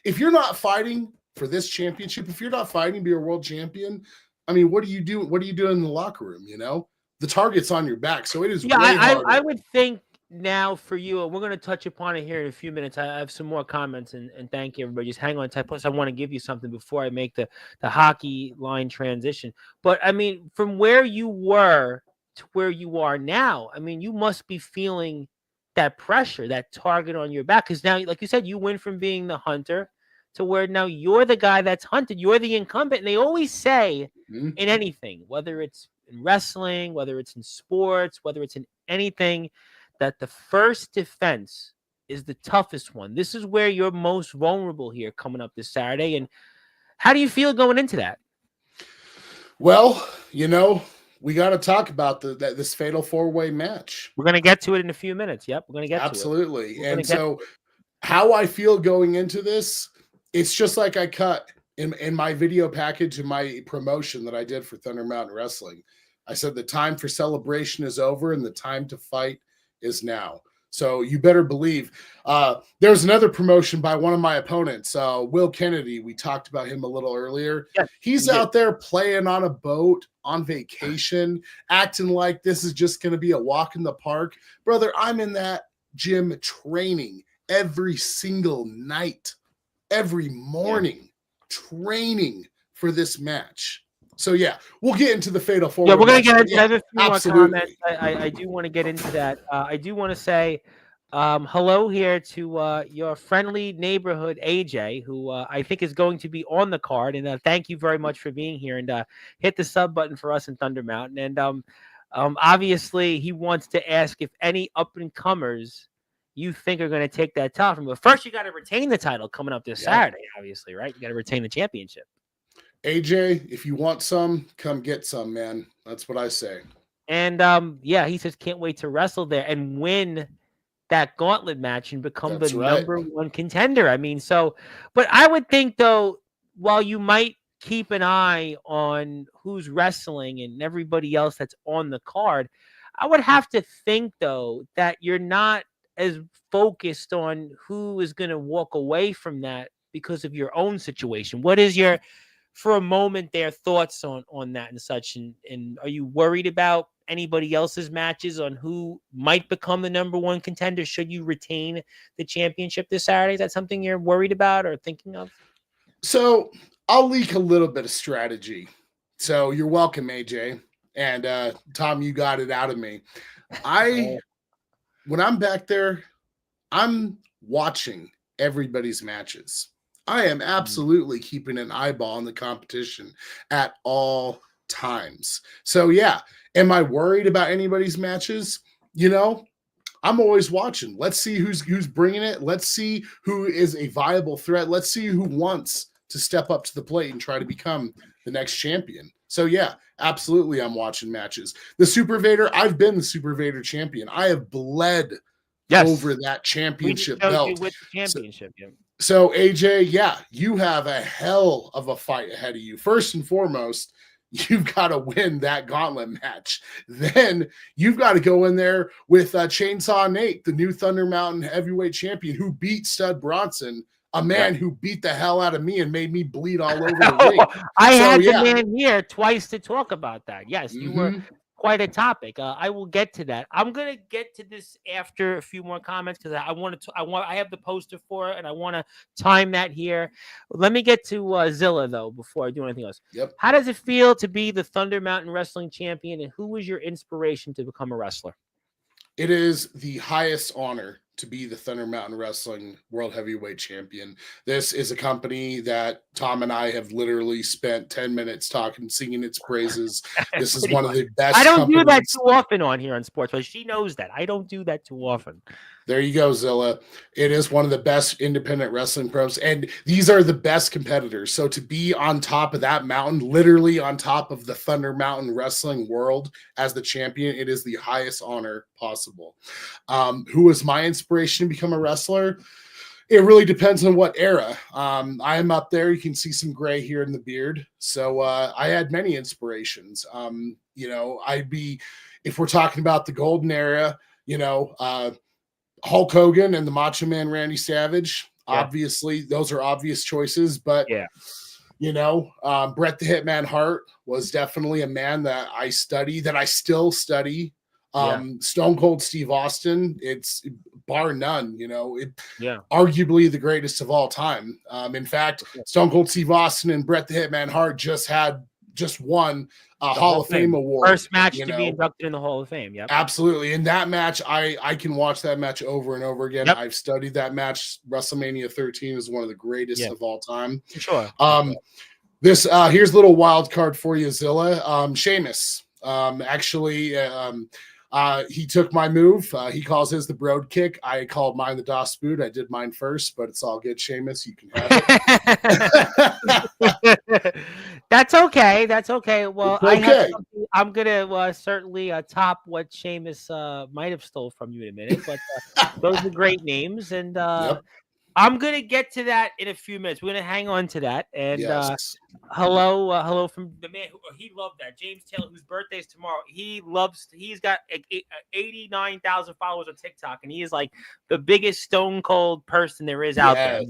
If you're not fighting for this championship, if you're not fighting to be a world champion, I mean, what do you do? What are you doing in the locker room? You know, the target's on your back. So it is. Yeah, I would think now for you, we're going to touch upon it here in a few minutes. I have some more comments and thank you, everybody. Just hang on tight. Plus, I want to give you something before I make the hockey line transition. But I mean, from where you were to where you are now, I mean, you must be feeling that pressure, that target on your back. Because now, like you said, you went from being the hunter to where now you're the guy that's hunted. You're the incumbent. And they always say in anything, whether it's in wrestling, whether it's in sports, whether it's in anything, that the first defense is the toughest one. This is where you're most vulnerable here coming up this Saturday. And how do you feel going into that? Well, you know, we got to talk about this fatal four-way match. We're going to get to it in a few minutes. Yep, we're going to get absolutely. To it. And so how I feel going into this, it's just like I cut in my video package in my promotion that I did for Thunder Mountain Wrestling. I said the time for celebration is over and the time to fight is now. So you better believe. There's another promotion by one of my opponents, Will Kennedy. We talked about him a little earlier. Yeah, he's out there playing on a boat on vacation, acting like this is just going to be a walk in the park. Brother, I'm in that gym training every single night, every morning, training for this match. So, yeah, we'll get into the fatal four. Yeah, we're going to get into a few more comments. I do want to get into that. I do want to say hello here to your friendly neighborhood, AJ, who I think is going to be on the card. And thank you very much for being here. And hit the sub button for us in Thunder Mountain. And obviously, he wants to ask if any up-and-comers you think are going to take that title from. But first, you got to retain the title coming up this Saturday, obviously, right? You got to retain the championship. AJ, if you want some, come get some, man. That's what I say. And he says can't wait to wrestle there and win that gauntlet match and become number one contender. I mean, but I would think though, while you might keep an eye on who's wrestling and everybody else that's on the card, I would have to think though that you're not as focused on who is going to walk away from that because of your own situation. What is your, for a moment, their thoughts on that and such? And are you worried about anybody else's matches on who might become the number one contender should you retain the championship this Saturday? Is that something you're worried about or thinking of? So I'll leak a little bit of strategy. So you're welcome, AJ. And Tom, you got it out of me. When I'm back there, I'm watching everybody's matches. I am absolutely keeping an eyeball on the competition at all times. So, yeah, am I worried about anybody's matches? You know, I'm always watching. Let's see who's bringing it. Let's see who is a viable threat. Let's see who wants to step up to the plate and try to become the next champion. So, yeah, absolutely, I'm watching matches. The Super Vader, I've been the Super Vader champion. I have bled over that championship belt. With the championship, So, AJ, yeah, you have a hell of a fight ahead of you. First and foremost, you've got to win that gauntlet match. Then you've got to go in there with Chainsaw Nate, the new Thunder Mountain heavyweight champion who beat Stud Bronson a man who beat the hell out of me and made me bleed all over the ring. I had the man here twice to talk about that. Yes, you were quite a topic. I will get to that. I'm gonna get to this after a few more comments because I have the poster for it and I want to time that here. Let me get to Zilla though before I do anything else. Yep. How does it feel to be the Thunder Mountain Wrestling Champion, and who was your inspiration to become a wrestler? It is the highest honor to be the Thunder Mountain Wrestling World Heavyweight Champion. This is a company that Tom and I have literally spent 10 minutes talking, singing its praises. This is one of the best. I don't do that too often on here on Sportzwire. She knows that. I don't do that too often. There you go, Zilla. It is one of the best independent wrestling pros, and these are the best competitors. So to be on top of that mountain, literally on top of the Thunder Mountain Wrestling world as the champion, it is the highest honor possible. Who was my inspiration to become a wrestler? It really depends on what era. I am up there. You can see some gray here in the beard. So I had many inspirations. If we're talking about the golden era, Hulk Hogan and the Macho Man Randy Savage. Yeah. Obviously, those are obvious choices, but Bret the Hitman Hart was definitely a man that I still study. Stone Cold Steve Austin, it's bar none, arguably the greatest of all time. In fact, Stone Cold Steve Austin and Bret the Hitman Hart just won a Hall of Fame award. First match to be inducted in the Hall of Fame. Yep. Absolutely. In that match, I can watch that match over and over again. Yep. I've studied that match. WrestleMania 13 is one of the greatest of all time. Sure. Here's a little wild card for you, Zilla. Sheamus. He took my move. He calls his the Broad Kick. I called mine the Das Boot. I did mine first, but it's all good, Sheamus. You can have it. That's okay. Well, I'm gonna certainly top what Sheamus might have stole from you in a minute, but those are great names, and I'm gonna get to that in a few minutes. We're gonna hang on to that. And hello from the man who he loved that James Taylor, whose birthday is tomorrow. He's got 89,000 followers on TikTok, and he is like the biggest stone cold person there is out there.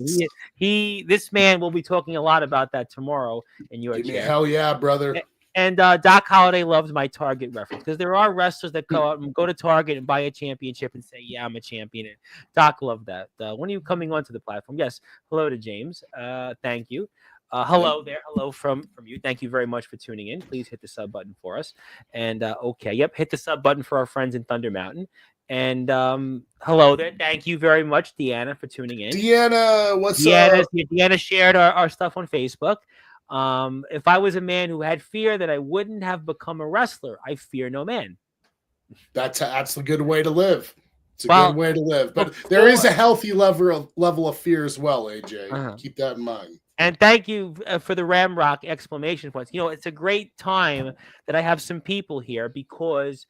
This man will be talking a lot about that tomorrow in your chat. Hell yeah, brother. And Doc Holliday loves my Target reference because there are wrestlers that go out and go to Target and buy a championship and say, "Yeah, I'm a champion." And Doc loved that. When are you coming onto the platform? Yes. Hello to James. Thank you. Hello there. Hello from you. Thank you very much for tuning in. Please hit the sub button for us. And hit the sub button for our friends in Thunder Mountain. And hello there. Thank you very much, Deanna, for tuning in. Deanna, what's up? Deanna shared our stuff on Facebook. If I was a man who had fear that I wouldn't have become a wrestler, I fear no man. That's a good way to live. It's a good way to live. But there is a healthy level of fear as well, AJ. Keep that in mind. And thank you for the Ramrock exclamation points. It's a great time that I have some people here because,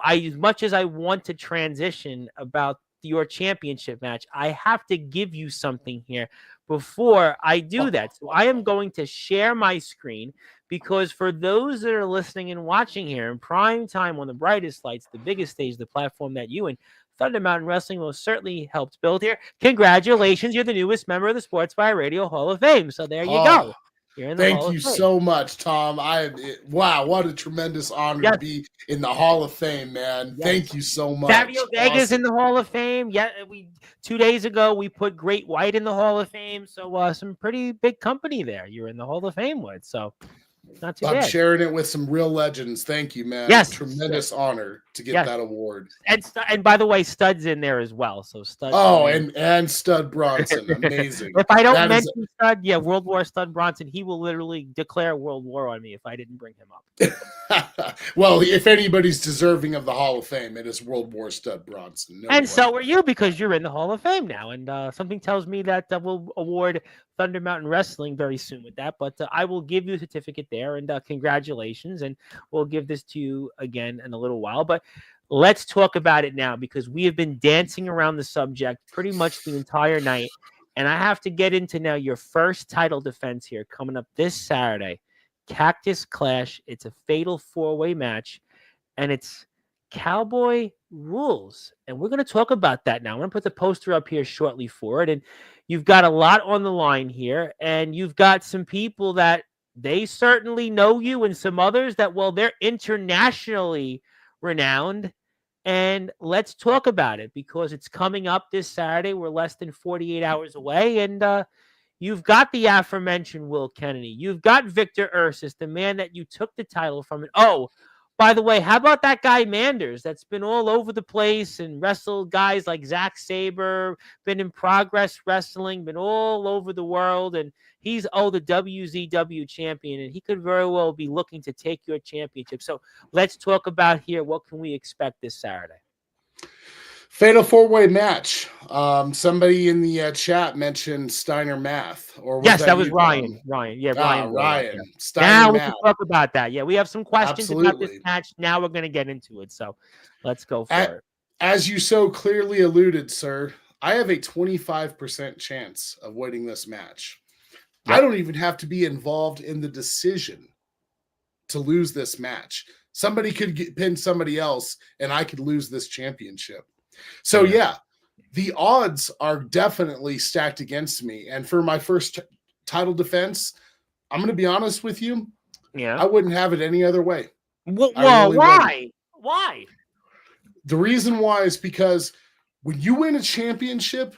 as much as I want to transition about your championship match, I have to give you something here before I do that. So I am going to share my screen because for those that are listening and watching here in prime time on the brightest lights, the biggest stage, the platform that you and Thunder Mountain Wrestling most certainly helped build here. Congratulations. You're the newest member of the Sportzwire Radio Hall of Fame. So there you go. Thank you so much, Tom. Wow, what a tremendous honor to be in the Hall of Fame, man. Yes. Thank you so much. Savio Vega's in the Hall of Fame. Yeah, 2 days ago we put Great White in the Hall of Fame. So some pretty big company there. You're in the Hall of Fame with. So not too bad. I'm sharing it with some real legends. Thank you, man. Yes, tremendous honor to get that award. And by the way, Stud's in there as well. So Stud. And Stud Bronson, amazing. If I don't mention Stud, World War Stud Bronson, he will literally declare world war on me if I didn't bring him up. Well, if anybody's deserving of the Hall of Fame, it is World War Stud Bronson. So are you because you're in the Hall of Fame now, and something tells me that we'll award Thunder Mountain Wrestling very soon with that. But I will give you a certificate there, and congratulations, and we'll give this to you again in a little while. But let's talk about it now because we have been dancing around the subject pretty much the entire night. And I have to get into now your first title defense here coming up this Saturday. Cactus Clash. It's a fatal 4-way match. And it's Cowboy Rules. And we're going to talk about that now. I'm going to put the poster up here shortly for it. And you've got a lot on the line here. And you've got some people that they certainly know you and some others that, well, they're internationally renowned. And let's talk about it because it's coming up this Saturday. We're less than 48 hours away. And you've got the aforementioned Will Kennedy. You've got Victor Ursus, the man that you took the title from. And oh, by the way, how about that guy Manders that's been all over the place and wrestled guys like Zack Sabre, been in Progress Wrestling, been all over the world, and he's the WZW champion, and he could very well be looking to take your championship. So let's talk about here. What can we expect this Saturday? Fatal four-way match. Somebody in the chat mentioned Steiner Math. Yes, that was Ryan. Ryan. Yeah, Ryan. Ryan. Yeah. Steiner now we Math. can talk about that. Yeah, we have some questions about this match. Now we're going to get into it. So let's go for it. As you so clearly alluded, sir, I have a 25% chance of winning this match. Yep. I don't even have to be involved in the decision to lose this match. Somebody could pin somebody else, and I could lose this championship. So, yeah, the odds are definitely stacked against me. And for my first title defense, I'm going to be honest with you. Yeah, I wouldn't have it any other way. Well, really why? Wouldn't. Why? The reason why is because when you win a championship,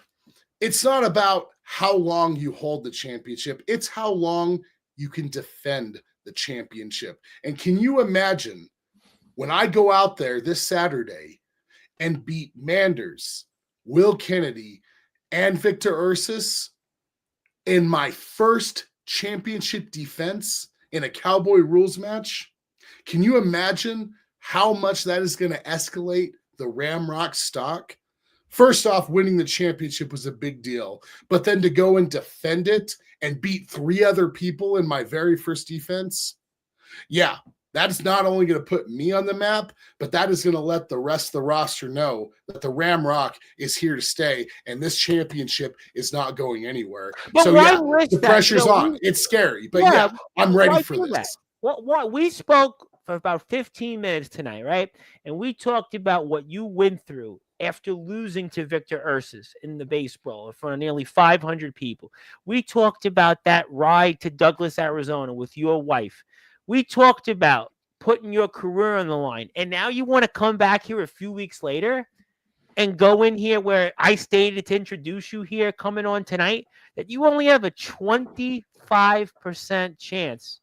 it's not about how long you hold the championship. It's how long you can defend the championship. And can you imagine when I go out there this Saturday and beat Manders, Will Kennedy, and Victor Ursus in my first championship defense in a Cowboy Rules match? Can you imagine how much that is going to escalate the Ramrock stock? First off, winning the championship was a big deal, but then to go and defend it and beat 3 other people in my very first defense, yeah, that is not only going to put me on the map, but that is going to let the rest of the roster know that the Ramrock is here to stay, and this championship is not going anywhere. But so, yeah, the pressure's on. It's scary, but yeah, I'm ready for this. What we spoke for about 15 minutes tonight, right? And we talked about what you went through after losing to Victor Ursus in the base brawl in front of nearly 500 people. We talked about that ride to Douglas, Arizona with your wife. We talked about putting your career on the line. And now you want to come back here a few weeks later and go in here where I stated to introduce you here coming on tonight that you only have a 25% chance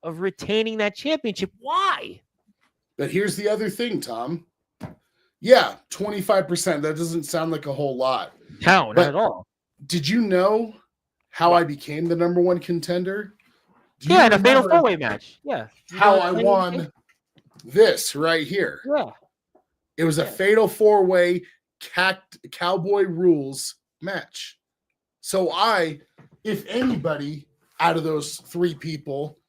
of retaining that championship. Why? But here's the other thing, Tom. Yeah, 25%. That doesn't sound like a whole lot. No, not at all. Did you know how I became the number 1 contender? Yeah, in a fatal four-way match. Yeah. How I won this right here. Yeah. It was a fatal four-way Cowboy Rules match. So I, if anybody out of those 3 people,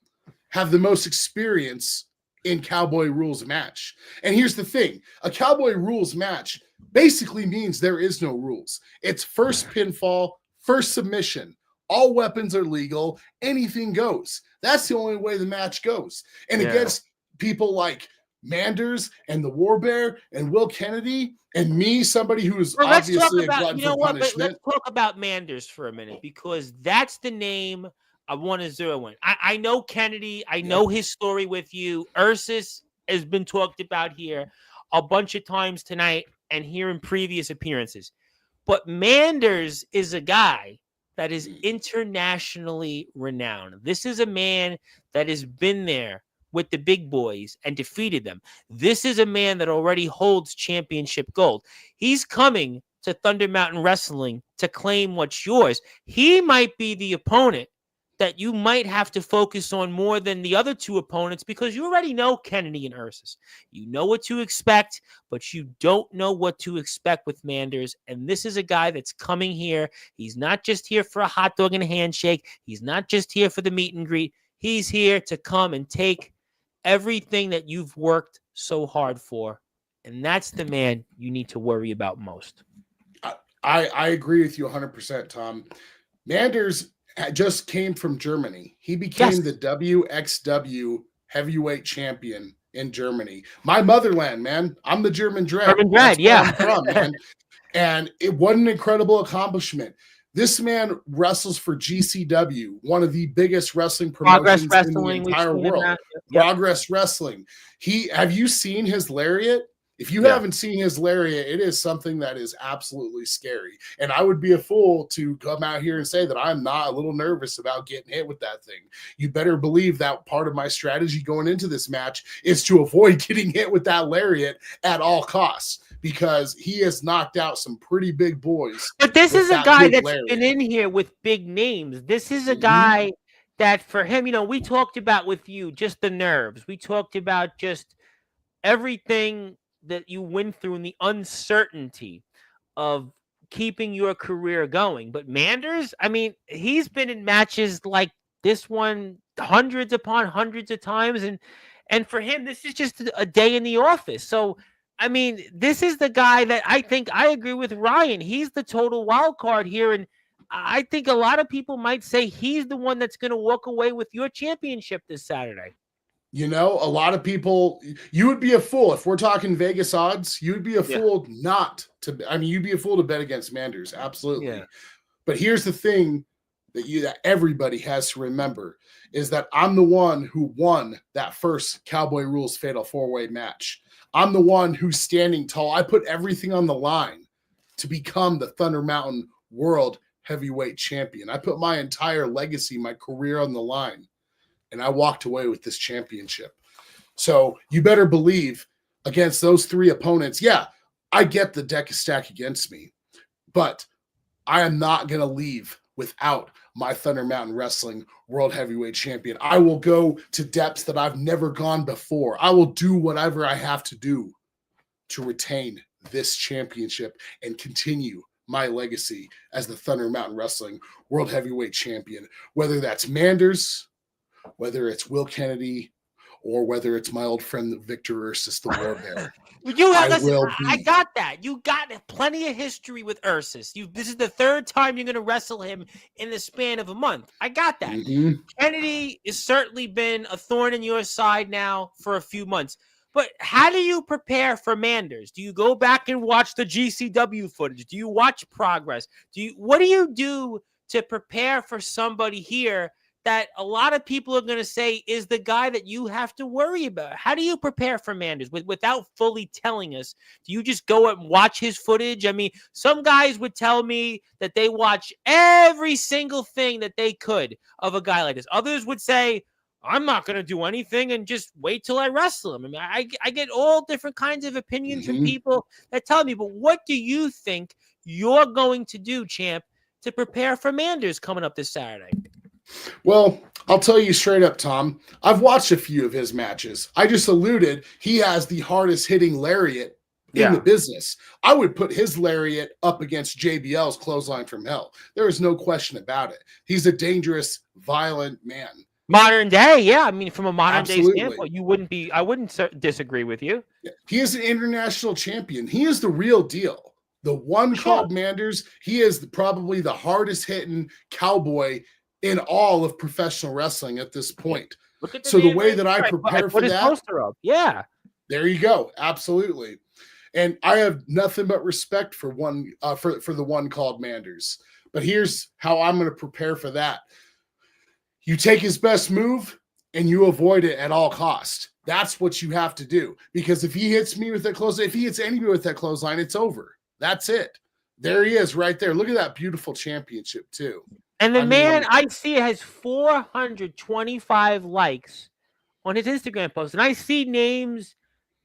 have the most experience in Cowboy Rules match. And here's the thing. A Cowboy Rules match basically means there is no rules. It's first pinfall, first submission. All weapons are legal. Anything goes. That's the only way the match goes. And against people like Manders and the War Bear and Will Kennedy and me, somebody who is obviously a glutton for punishment. Let's talk about Manders for a minute because that's the name I want to zero in. I know Kennedy. I know his story with you. Ursus has been talked about here a bunch of times tonight and here in previous appearances. But Manders is a guy that is internationally renowned. This is a man that has been there with the big boys and defeated them. This is a man that already holds championship gold. He's coming to Thunder Mountain Wrestling to claim what's yours. He might be the opponent that you might have to focus on more than the other 2 opponents because you already know Kennedy and Ursus. You know what to expect, but you don't know what to expect with Manders. And this is a guy that's coming here. He's not just here for a hot dog and a handshake. He's not just here for the meet and greet. He's here to come and take everything that you've worked so hard for. And that's the man you need to worry about most. I agree with you 100%, Tom. Manders just came from Germany. He became the WXW heavyweight champion in Germany. My motherland, man. I'm the German dread. German dread, That's where yeah. I'm from, man. And what an incredible accomplishment. This man wrestles for GCW, one of the biggest wrestling promotions in the entire world. Yep. Progress Wrestling. Have you seen his lariat? If you haven't seen his lariat, it is something that is absolutely scary. And I would be a fool to come out here and say that I'm not a little nervous about getting hit with that thing. You better believe that part of my strategy going into this match is to avoid getting hit with that lariat at all costs, because he has knocked out some pretty big boys. But this is a guy that's been in here with big names. This is a guy that, for him, we talked about with you just the nerves. We talked about just everything that you went through and the uncertainty of keeping your career going. But Manders, I mean, he's been in matches like this one hundreds upon hundreds of times, and for him, this is just a day in the office. So, I mean, this is the guy that I think I agree with Ryan. He's the total wild card here, and I think a lot of people might say he's the one that's going to walk away with your championship this Saturday. A lot of people, you would be a fool if we're talking Vegas odds. You would be a fool not to. I mean, you'd be a fool to bet against Manders, absolutely. Yeah. But here's the thing that everybody has to remember is that I'm the one who won that first Cowboy Rules Fatal 4-Way match. I'm the one who's standing tall. I put everything on the line to become the Thunder Mountain World Heavyweight Champion. I put my entire legacy, my career on the line. And I walked away with this championship. So you better believe against those three opponents, I get the deck is stacked against me, but I am not going to leave without my Thunder Mountain Wrestling World Heavyweight Champion. I will go to depths that I've never gone before. I will do whatever I have to do to retain this championship and continue my legacy as the Thunder Mountain Wrestling World Heavyweight Champion, whether that's Manders, whether it's Will Kennedy, or whether it's my old friend Victor Ursus, the War Bear. I got that. You got plenty of history with Ursus. This is the third time you're going to wrestle him in the span of a month. I got that. Mm-hmm. Kennedy has certainly been a thorn in your side now for a few months. But how do you prepare for Manders? Do you go back and watch the GCW footage? Do you watch Progress? What do you do to prepare for somebody here that a lot of people are going to say is the guy that you have to worry about? How do you prepare for Manders without fully telling us? Do you just go and watch his footage? I mean, some guys would tell me that they watch every single thing that they could of a guy like this. Others would say, I'm not going to do anything and just wait till I wrestle him. I mean, I get all different kinds of opinions from people that tell me, but what do you think you're going to do, champ, to prepare for Manders coming up this Saturday? Well, I'll tell you straight up, Tom. I've watched a few of his matches. I just alluded he has the hardest hitting lariat in the business. I would put his lariat up against JBL's clothesline from hell. There is no question about it. He's a dangerous, violent man. Modern day, yeah. I mean, from a modern day standpoint, I wouldn't disagree with you. He is an international champion. He is the real deal. The one called Manders, he is probably the hardest hitting cowboy in all of professional wrestling at this point. So the way that I prepare for that, there you go. Absolutely. And I have nothing but respect for the one called Manders. But here's how I'm going to prepare for that. You take his best move and you avoid it at all cost. That's what you have to do. Because if he hits me with that clothesline, if he hits anybody with that clothesline, it's over. That's it. There he is right there. Look at that beautiful championship too. And the man I see has 425 likes on his Instagram post. And I see names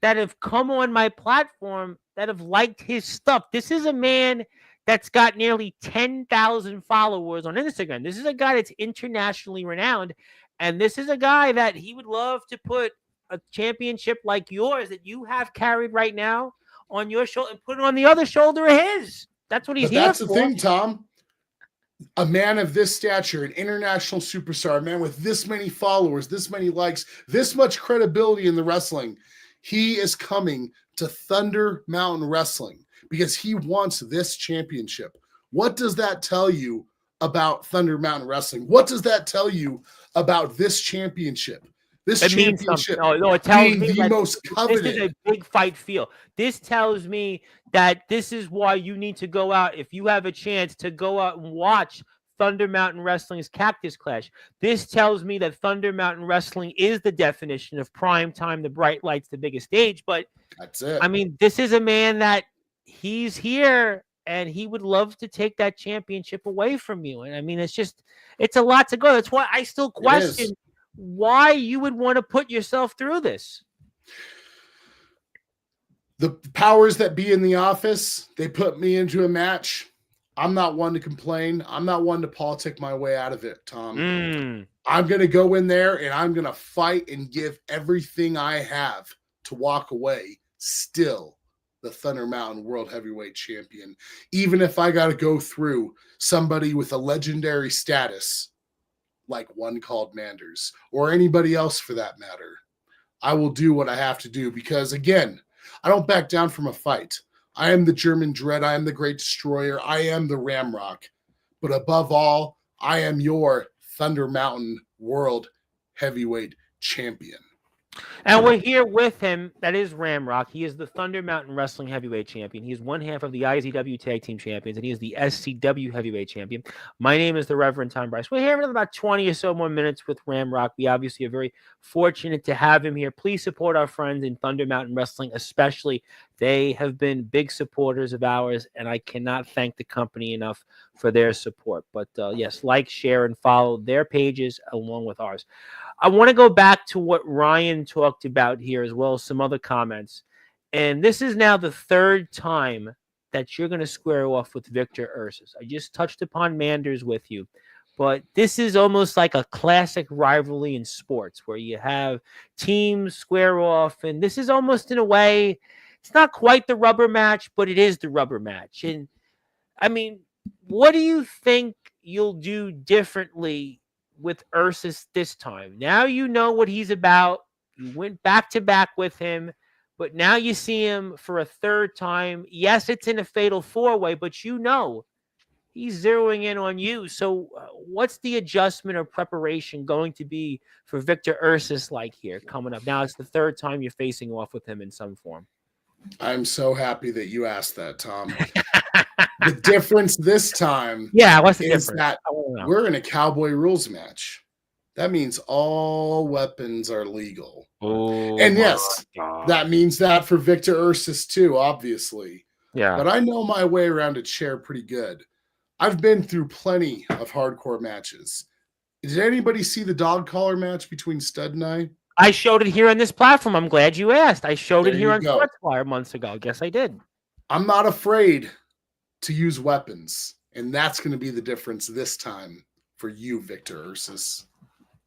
that have come on my platform that have liked his stuff. This is a man that's got nearly 10,000 followers on Instagram. This is a guy that's internationally renowned. And this is a guy that he would love to put a championship like yours that you have carried right now on your shoulder and put it on the other shoulder of his. That's what he's here for. That's the thing, Tom. A man of this stature, an international superstar, a man with this many followers, this many likes, this much credibility in the wrestling, he is coming to Thunder Mountain Wrestling because he wants this championship. What does that tell you about Thunder Mountain Wrestling? What does that tell you about this championship? This It means championship something. No, it tells being me the that most this coveted. is a big fight feel. This tells me that this is why you need to go out, if you have a chance, to go out and watch Thunder Mountain Wrestling's Cactus Clash. This tells me that Thunder Mountain Wrestling is the definition of prime time, the bright lights, the biggest stage. But That's it. I mean, this is a man that he's here and he would love to take that championship away from you. And I mean, it's a lot to go. That's why I still question why you would want to put yourself through this. The powers that be in the office, they put me into a match. I'm not one to complain. I'm not one to politic my way out of it, Tom. I'm going to go in there and I'm going to fight and give everything I have to walk away still the Thunder Mountain World Heavyweight Champion. Even if I got to go through somebody with a legendary status like one called Manders or anybody else for that matter, I will do what I have to do because, again, I don't back down from a fight. I am the German Dread. I am the Great Destroyer. I am the Ramrock. But above all, I am your Thunder Mountain World Heavyweight Champion. And we're here with him. That is Ramrock. He is the Thunder Mountain Wrestling Heavyweight Champion. He's one half of the IZW Tag Team Champions, and he is the SCW Heavyweight Champion. My name is the Reverend Tom Bryce. We're here in about 20 or so more minutes with Ramrock. We obviously are very fortunate to have him here. Please support our friends in Thunder Mountain Wrestling, especially. They have been big supporters of ours, and I cannot thank the company enough for their support. But yes, like, share, and follow their pages along with ours. I want to go back to what Ryan talked about here as well as some other comments. And this is now the third time that you're going to square off with Victor Ursus. I just touched upon Manders with you, but this is almost like a classic rivalry in sports where you have teams square off. And this is almost in a way, it's not quite the rubber match, but it is the rubber match. And I mean, what do you think you'll do differently with Ursus this time? Now you know what he's about. You went back to back with him, but now you see him for a third time. Yes, it's in a fatal four-way, but you know he's zeroing in on you. So what's the adjustment or preparation going to be for Victor Ursus like here coming up? Now it's the third time you're facing off with him in some form. I'm so happy that you asked that, Tom. The difference this time what's the is difference? that we're in a Cowboy Rules match. That means all weapons are legal. Oh, and yes, that means that for Victor Ursus too, obviously. Yeah. But I know my way around a chair pretty good. I've been through plenty of hardcore matches. Did anybody see the dog collar match between Stud and I? I showed it here on this platform. I'm glad you asked. I showed it here on go. Sportzwire months ago. Guess I did. I'm not afraid to use weapons, and that's going to be the difference this time for you, Victor Ursus.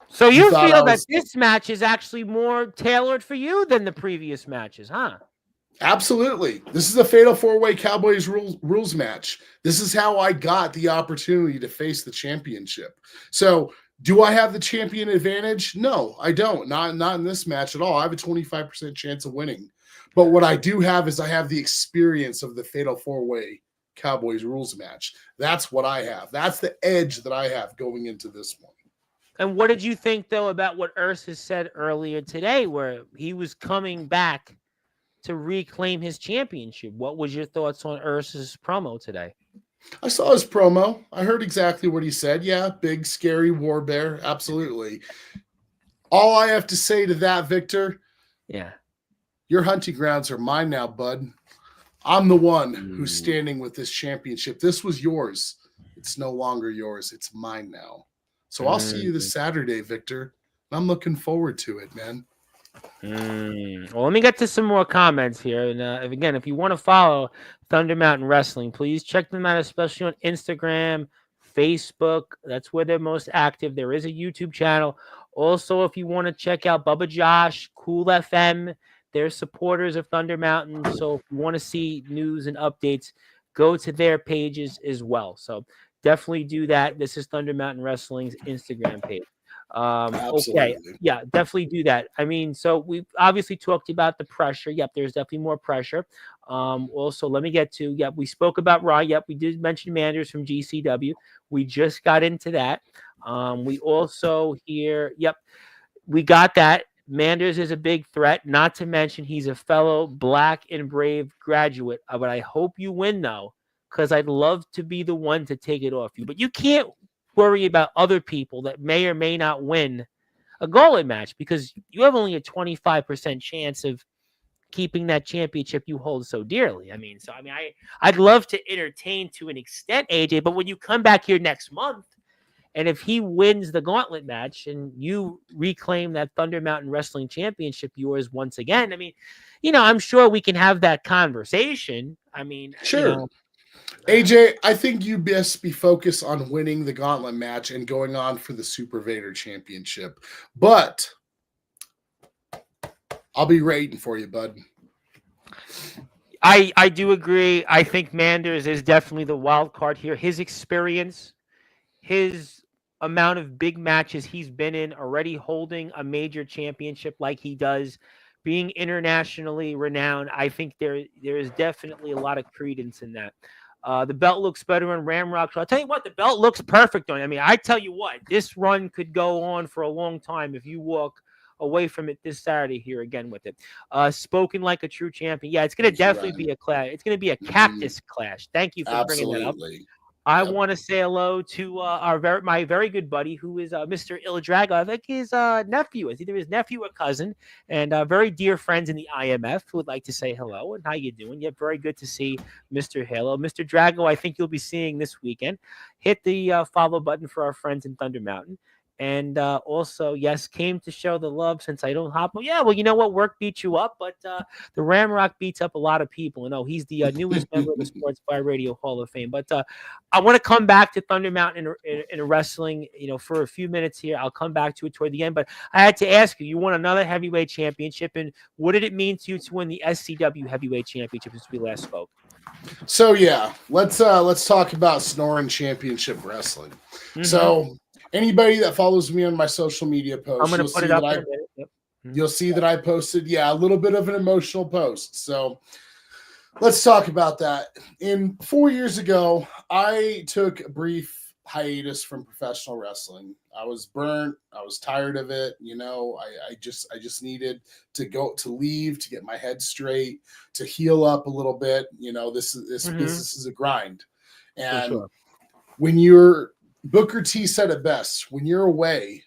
So you feel that this match is actually more tailored for you than the previous matches, huh? Absolutely. This is a Fatal 4-Way Cowboys rules match. This is how I got the opportunity to face the championship. So do I have the champion advantage? No, I don't. Not in this match at all. I have a 25% chance of winning. But what I do have is I have the experience of the Fatal 4-Way Cowboys rules match. That's what I have. That's the edge that I have going into this one. And what did you think, though, about what Ursus said earlier today, where he was coming back to reclaim his championship? What was your thoughts on Ursus' promo today? I saw his promo. I heard exactly what he said. Yeah, big, scary war bear. Absolutely. All I have to say to that, Victor, your hunting grounds are mine now, bud. I'm the one who's standing with this championship. This was yours. It's no longer yours. It's mine now. So I'll see you this Saturday, Victor. I'm looking forward to it, man. Well, let me get to some more comments here. And again, if you want to follow Thunder Mountain Wrestling, please check them out, especially on Instagram, Facebook. That's where they're most active. There is a YouTube channel. Also, if you want to check out Bubba Josh, Cool FM, they're supporters of Thunder Mountain. So if you want to see news and updates, go to their pages as well. So definitely do that. This is Thunder Mountain Wrestling's Instagram page. Okay. Yeah, definitely do that. I mean, so we've obviously talked about the pressure. Yep, there's definitely more pressure. Also, let me get to, we spoke about Raw. Yep, we did mention Manders from GCW. We just got into that. We also hear, we got that. Manders is a big threat, not to mention he's a fellow black and brave graduate. But I hope you win, though, because I'd love to be the one to take it off you. But you can't worry about other people that may or may not win a gauntlet match because you have only a 25% chance of keeping that championship you hold so dearly. I'd love to entertain to an extent, AJ, but when you come back here next month, and if he wins the gauntlet match and you reclaim that Thunder Mountain Wrestling Championship yours once again, I'm sure we can have that conversation. Sure. AJ, I think you best be focused on winning the gauntlet match and going on for the Super Vader Championship. But I'll be waiting for you, bud. I do agree. I think Manders is definitely the wild card here. His experience, his amount of big matches he's been in, already holding a major championship like he does, being internationally renowned, I think there is definitely a lot of credence in that. The belt looks better on Ramrock. So I'll tell you what, the belt looks perfect on. I tell you what, this run could go on for a long time if you walk away from it this Saturday here again with it. Spoken like a true champion. Yeah, it's going to definitely be a clash. It's going to be a cactus clash. Thank you for bringing that up. I want to say hello to my very good buddy who is Mr. Iladrago. I think his nephew is either his nephew or cousin, and very dear friends in the IMF who would like to say hello and how you doing. Yeah, very good to see Mr. Halo. Mr. Drago, I think you'll be seeing this weekend. Hit the follow button for our friends in Thunder Mountain. And also, yes, came to show the love since I don't hop. Yeah, well, you know what? Work beats you up, but the Ramrock beats up a lot of people. He's the newest member of the Sportzwire Radio Hall of Fame. But I want to come back to Thunder Mountain in wrestling, for a few minutes here. I'll come back to it toward the end. But I had to ask you, you won another heavyweight championship. And what did it mean to you to win the SCW heavyweight championship since we last spoke? So, yeah, let's talk about Sonoran Championship Wrestling. Mm-hmm. So, anybody that follows me on my social media posts, I'm going to put it up there. Yep. You'll see that I posted, a little bit of an emotional post. So let's talk about that. 4 years ago, I took a brief hiatus from professional wrestling. I was burnt. I was tired of it. I just needed to leave, to get my head straight, to heal up a little bit. This business is a grind. And when you're Booker T said it best, when you're away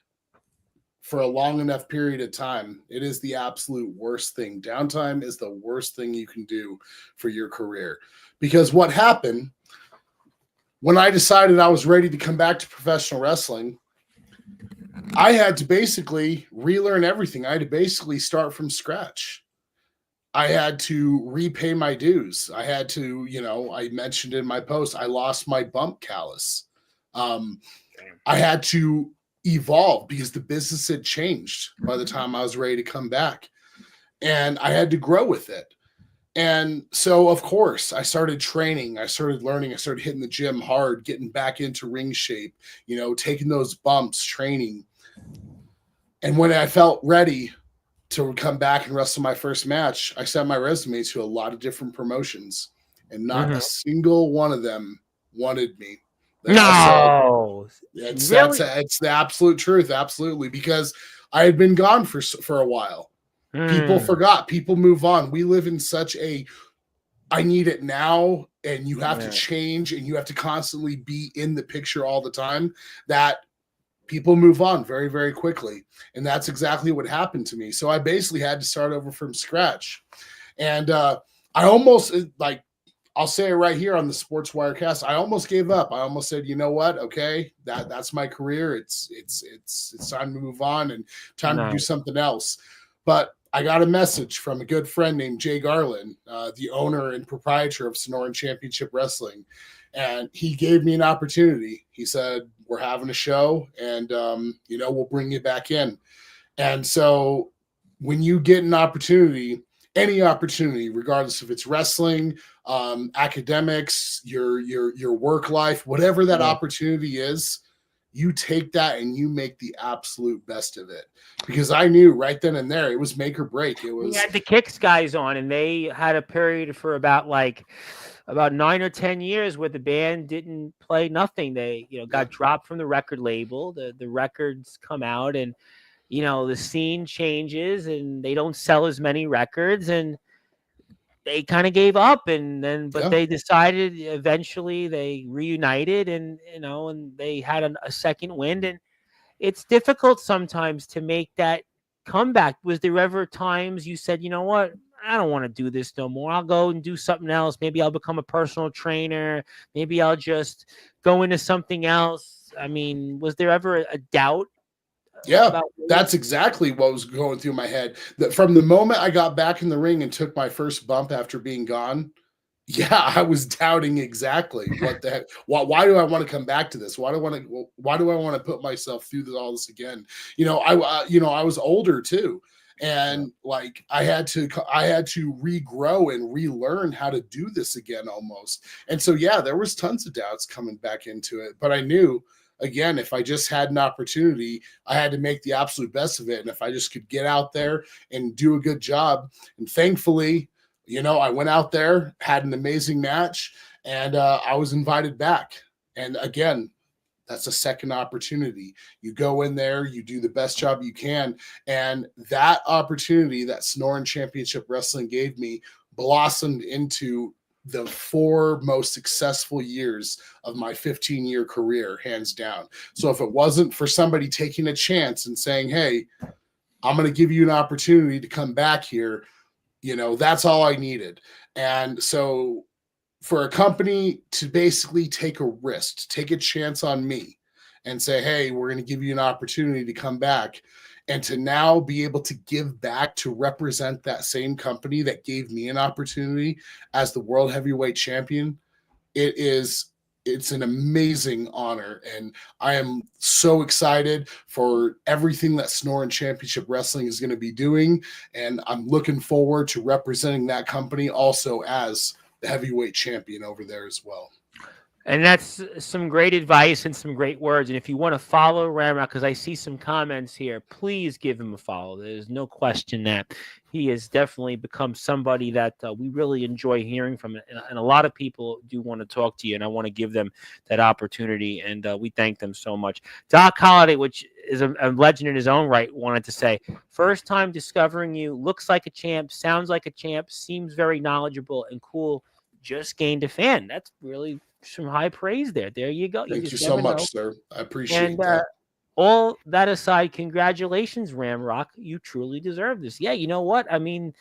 for a long enough period of time, it is the absolute worst thing. Downtime is the worst thing you can do for your career. Because what happened when I decided I was ready to come back to professional wrestling, I had to basically relearn everything. I had to basically start from scratch. I had to repay my dues. I had to, I mentioned in my post, I lost my bump callus. I had to evolve because the business had changed by the time I was ready to come back, and I had to grow with it. And so, of course, I started training. I started learning. I started hitting the gym hard, getting back into ring shape, taking those bumps, training. And when I felt ready to come back and wrestle my first match, I sent my resume to a lot of different promotions, and not a single one of them wanted me. No, it's the absolute truth. Absolutely. Because I had been gone for a while. People forgot, people move on. We live in such I need it now. And you have to change and you have to constantly be in the picture all the time, that people move on very, very quickly. And that's exactly what happened to me. So I basically had to start over from scratch. And I almost I'll say it right here on the Sportswire cast. I almost gave up. I almost said, you know what? Okay, that's my career. It's time to move on and time to do something else. But I got a message from a good friend named Jay Garland, the owner and proprietor of Sonoran Championship Wrestling. And he gave me an opportunity. He said, we're having a show and, we'll bring you back in. And so when you get an opportunity, any opportunity, regardless if it's wrestling, academics, your work life, whatever that opportunity is, you take that and you make the absolute best of it. Because I knew right then and there, it was make or break. It was. We had the Kicks guys on, and they had a period for about 9 or 10 years where the band didn't play nothing. They got dropped from the record label. The records come out, and the scene changes and they don't sell as many records, and they kind of gave up, but Yeah. they decided eventually they reunited, and and they had a second wind. And it's difficult sometimes to make that comeback. Was there ever times you said, you know what, I don't want to do this no more, I'll go and do something else, maybe I'll become a personal trainer, maybe I'll just go into something else? I mean, was there ever a doubt Yeah, about that's exactly what was going through my head. That from the moment I got back in the ring and took my first bump after being gone, yeah, I was doubting exactly what the heck. Why do I want to come back to this? Why do I want to put myself through all this again? I was older too, and like I had to regrow and relearn how to do this again almost. And so yeah, there was tons of doubts coming back into it, but I knew, again, if I just had an opportunity, I had to make the absolute best of it. And if I just could get out there and do a good job, and thankfully, I went out there, had an amazing match, and I was invited back. And again, that's a second opportunity. You go in there, you do the best job you can. And that opportunity that Sonoran Championship Wrestling gave me blossomed into the 4 most successful years of my 15-year career, hands down. So if it wasn't for somebody taking a chance and saying, hey, I'm going to give you an opportunity to come back here, that's all I needed. And so for a company to basically take a risk, take a chance on me and say, hey, we're going to give you an opportunity to come back, and to now be able to give back to represent that same company that gave me an opportunity as the world heavyweight champion, it's an amazing honor. And I am so excited for everything that Sonoran Championship Wrestling is going to be doing. And I'm looking forward to representing that company also as the heavyweight champion over there as well. And that's some great advice and some great words. And if you want to follow Ramrock, because I see some comments here, please give him a follow. There's no question that he has definitely become somebody that we really enjoy hearing from. And a lot of people do want to talk to you, and I want to give them that opportunity. And we thank them so much. Doc Holliday, which is a legend in his own right, wanted to say, first time discovering you, looks like a champ, sounds like a champ, seems very knowledgeable and cool. Just gained a fan. That's really some high praise there. There you go. Thank you so much, sir. I appreciate that. All that aside, congratulations, Ramrock. You truly deserve this. Yeah, you know what? I mean,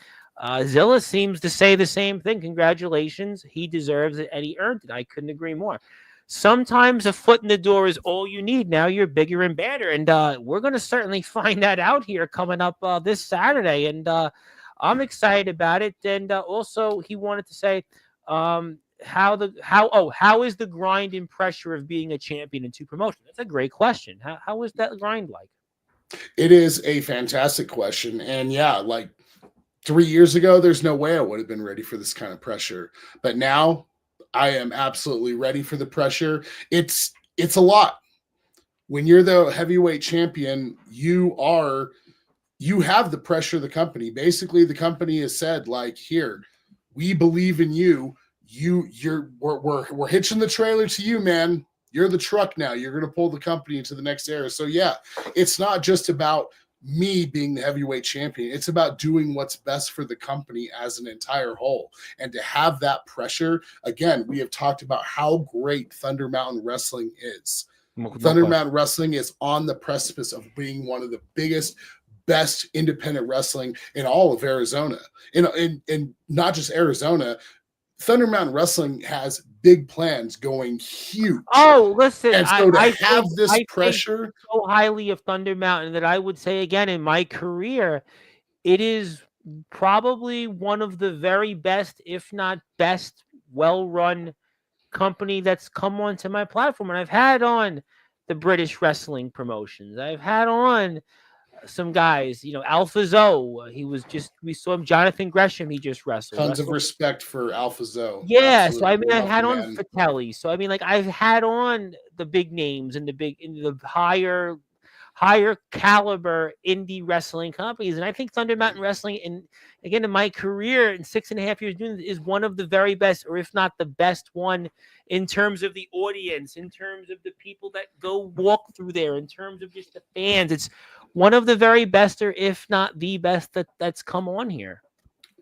Zilla seems to say the same thing. Congratulations. He deserves it, and he earned it. I couldn't agree more. Sometimes a foot in the door is all you need. Now you're bigger and better, and we're going to certainly find that out here coming up this Saturday, and I'm excited about it. And also, he wanted to say, how is the grind and pressure of being a champion in 2 promotions? That's a great question. How is that grind like? It is a fantastic question. And yeah, like 3 years ago, there's no way I would have been ready for this kind of pressure. But now I am absolutely ready for the pressure. It's a lot. When you're the heavyweight champion, you have the pressure of the company. Basically, the company has said, like, here, we believe in you. We're hitching the trailer to you, man. You're the truck now. You're going to pull the company into the next era. So yeah, it's not just about me being the heavyweight champion. It's about doing what's best for the company as an entire whole. And to have that pressure, again, we have talked about how great Thunder Mountain Wrestling is. Thunder Mountain Wrestling is on the precipice of being one of the biggest, best independent wrestling in all of Arizona. And not just Arizona, Thunder Mountain Wrestling has big plans going huge. Oh, listen, and so I have this pressure so highly of Thunder Mountain that I would say, again, in my career, it is probably one of the very best, if not best, well-run company that's come onto my platform. And I've had on the British wrestling promotions. I've had on some guys, Alpha Zoe. We saw him, Jonathan Gresham. He just wrestled. Tons of respect for Alpha Zoe. Yeah. Absolutely. So I mean, I've had on Fratelli. So I mean, like, I've had on the big names and the higher caliber indie wrestling companies. And I think Thunder Mountain Wrestling, and again, in my career in 6.5 years doing this, is one of the very best, or if not the best one, in terms of the audience, in terms of the people that go walk through there, in terms of just the fans. It's one of the very best, or if not the best that's come on here.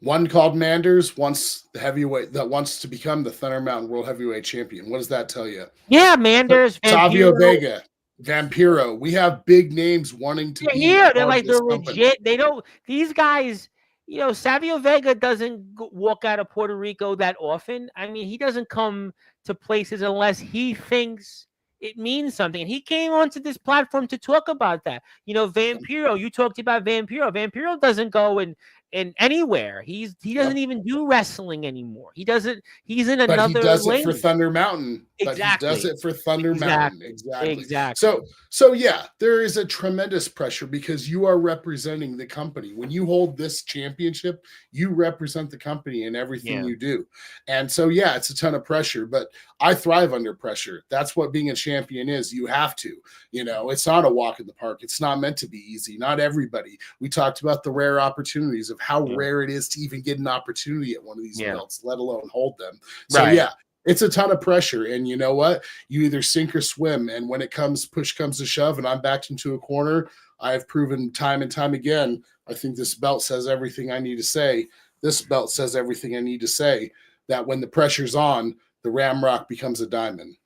One called Manders, once the heavyweight that wants to become the Thunder Mountain World Heavyweight Champion. What does that tell you? Yeah, Manders, Savio Vega, Vampiro. We have big names wanting to be here. They're like they're legit. They don't. These guys, Savio Vega doesn't walk out of Puerto Rico that often. I mean, he doesn't come to places unless he thinks it means something. And he came onto this platform to talk about that. Vampiro. You talked about Vampiro. Vampiro doesn't go and anywhere. He doesn't even do wrestling anymore. He doesn't. He's in another. But he does lane. it for Thunder Mountain. Exactly. But he does it for Thunder Mountain. Exactly. Exactly. So yeah, there is a tremendous pressure because you are representing the company. When you hold this championship, you represent the company in everything you do. And so yeah, it's a ton of pressure. But I thrive under pressure. That's what being a champion is. You have to. It's not a walk in the park. It's not meant to be easy. Not everybody. We talked about the rare opportunities of how rare it is to even get an opportunity at one of these belts, let alone hold them. So yeah, it's a ton of pressure. And you know what? You either sink or swim. And when push comes to shove and I'm backed into a corner, I have proven time and time again, I think this belt says everything I need to say. This belt says everything I need to say, that when the pressure's on, the Ramrock becomes a diamond.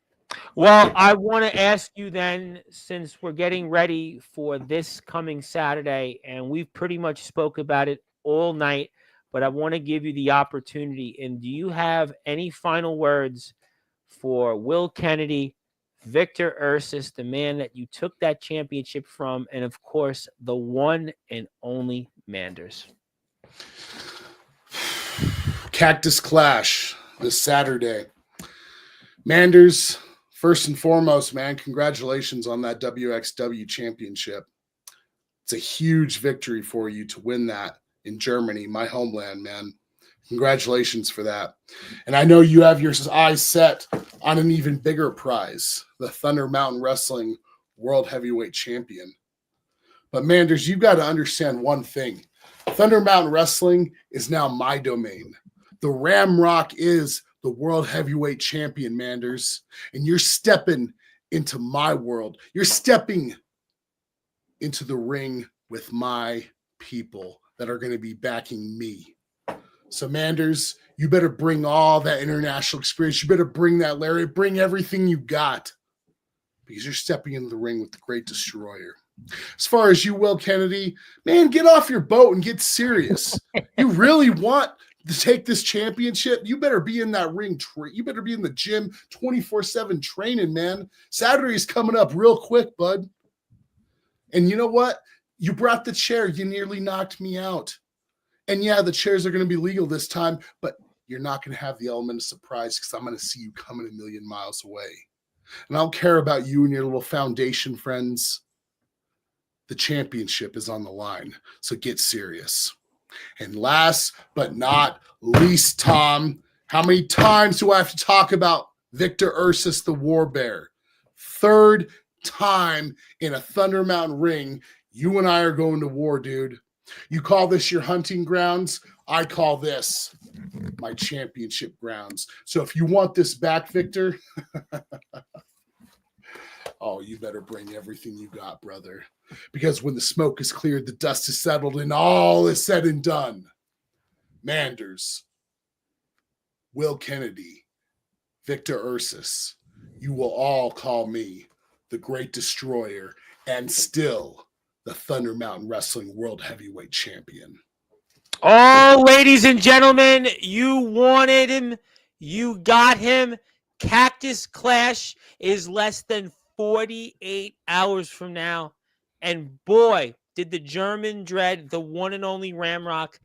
Well, I want to ask you then, since we're getting ready for this coming Saturday, and we've pretty much spoke about it all night, but I want to give you the opportunity. And do you have any final words for Will Kennedy, Victor Ursus, the man that you took that championship from, and of course, the one and only Manders? Cactus Clash this Saturday. Manders, first and foremost, man, congratulations on that WXW championship. It's a huge victory for you to win that in Germany, my homeland, man. Congratulations for that. And I know you have your eyes set on an even bigger prize, the Thunder Mountain Wrestling World Heavyweight Champion. But Manders, you've got to understand one thing. Thunder Mountain Wrestling is now my domain. The Ramrock is the World Heavyweight Champion, Manders. And you're stepping into my world. You're stepping into the ring with my people that are going to be backing me. So, Manders, you better bring all that international experience. You better bring that, Larry. Bring everything you got because you're stepping into the ring with the Great Destroyer. As far as you, Will Kennedy, man, get off your boat and get serious. You really want to take this championship? You better be in that ring. You better be in the gym 24/7 training, man. Saturday's coming up real quick, bud. And you know what? You brought the chair. You nearly knocked me out. And yeah, the chairs are going to be legal this time, but you're not going to have the element of surprise because I'm going to see you coming a million miles away. And I don't care about you and your little foundation friends. The championship is on the line, so get serious. And last but not least, Tom, how many times do I have to talk about Victor Ursus, the War Bear? Third time in a Thunder Mountain ring, you and I are going to war, dude. You call this your hunting grounds. I call this my championship grounds. So if you want this back, Victor, oh, you better bring everything you got, brother. Because when the smoke is cleared, the dust is settled, and all is said and done, Manders, Will Kennedy, Victor Ursus, you will all call me the Great Destroyer and still the Thunder Mountain Wrestling World Heavyweight Champion. Oh, ladies and gentlemen, you wanted him. You got him. Cactus Clash is less than 48 hours from now. And boy, did the German Dread, the one and only Ramrock,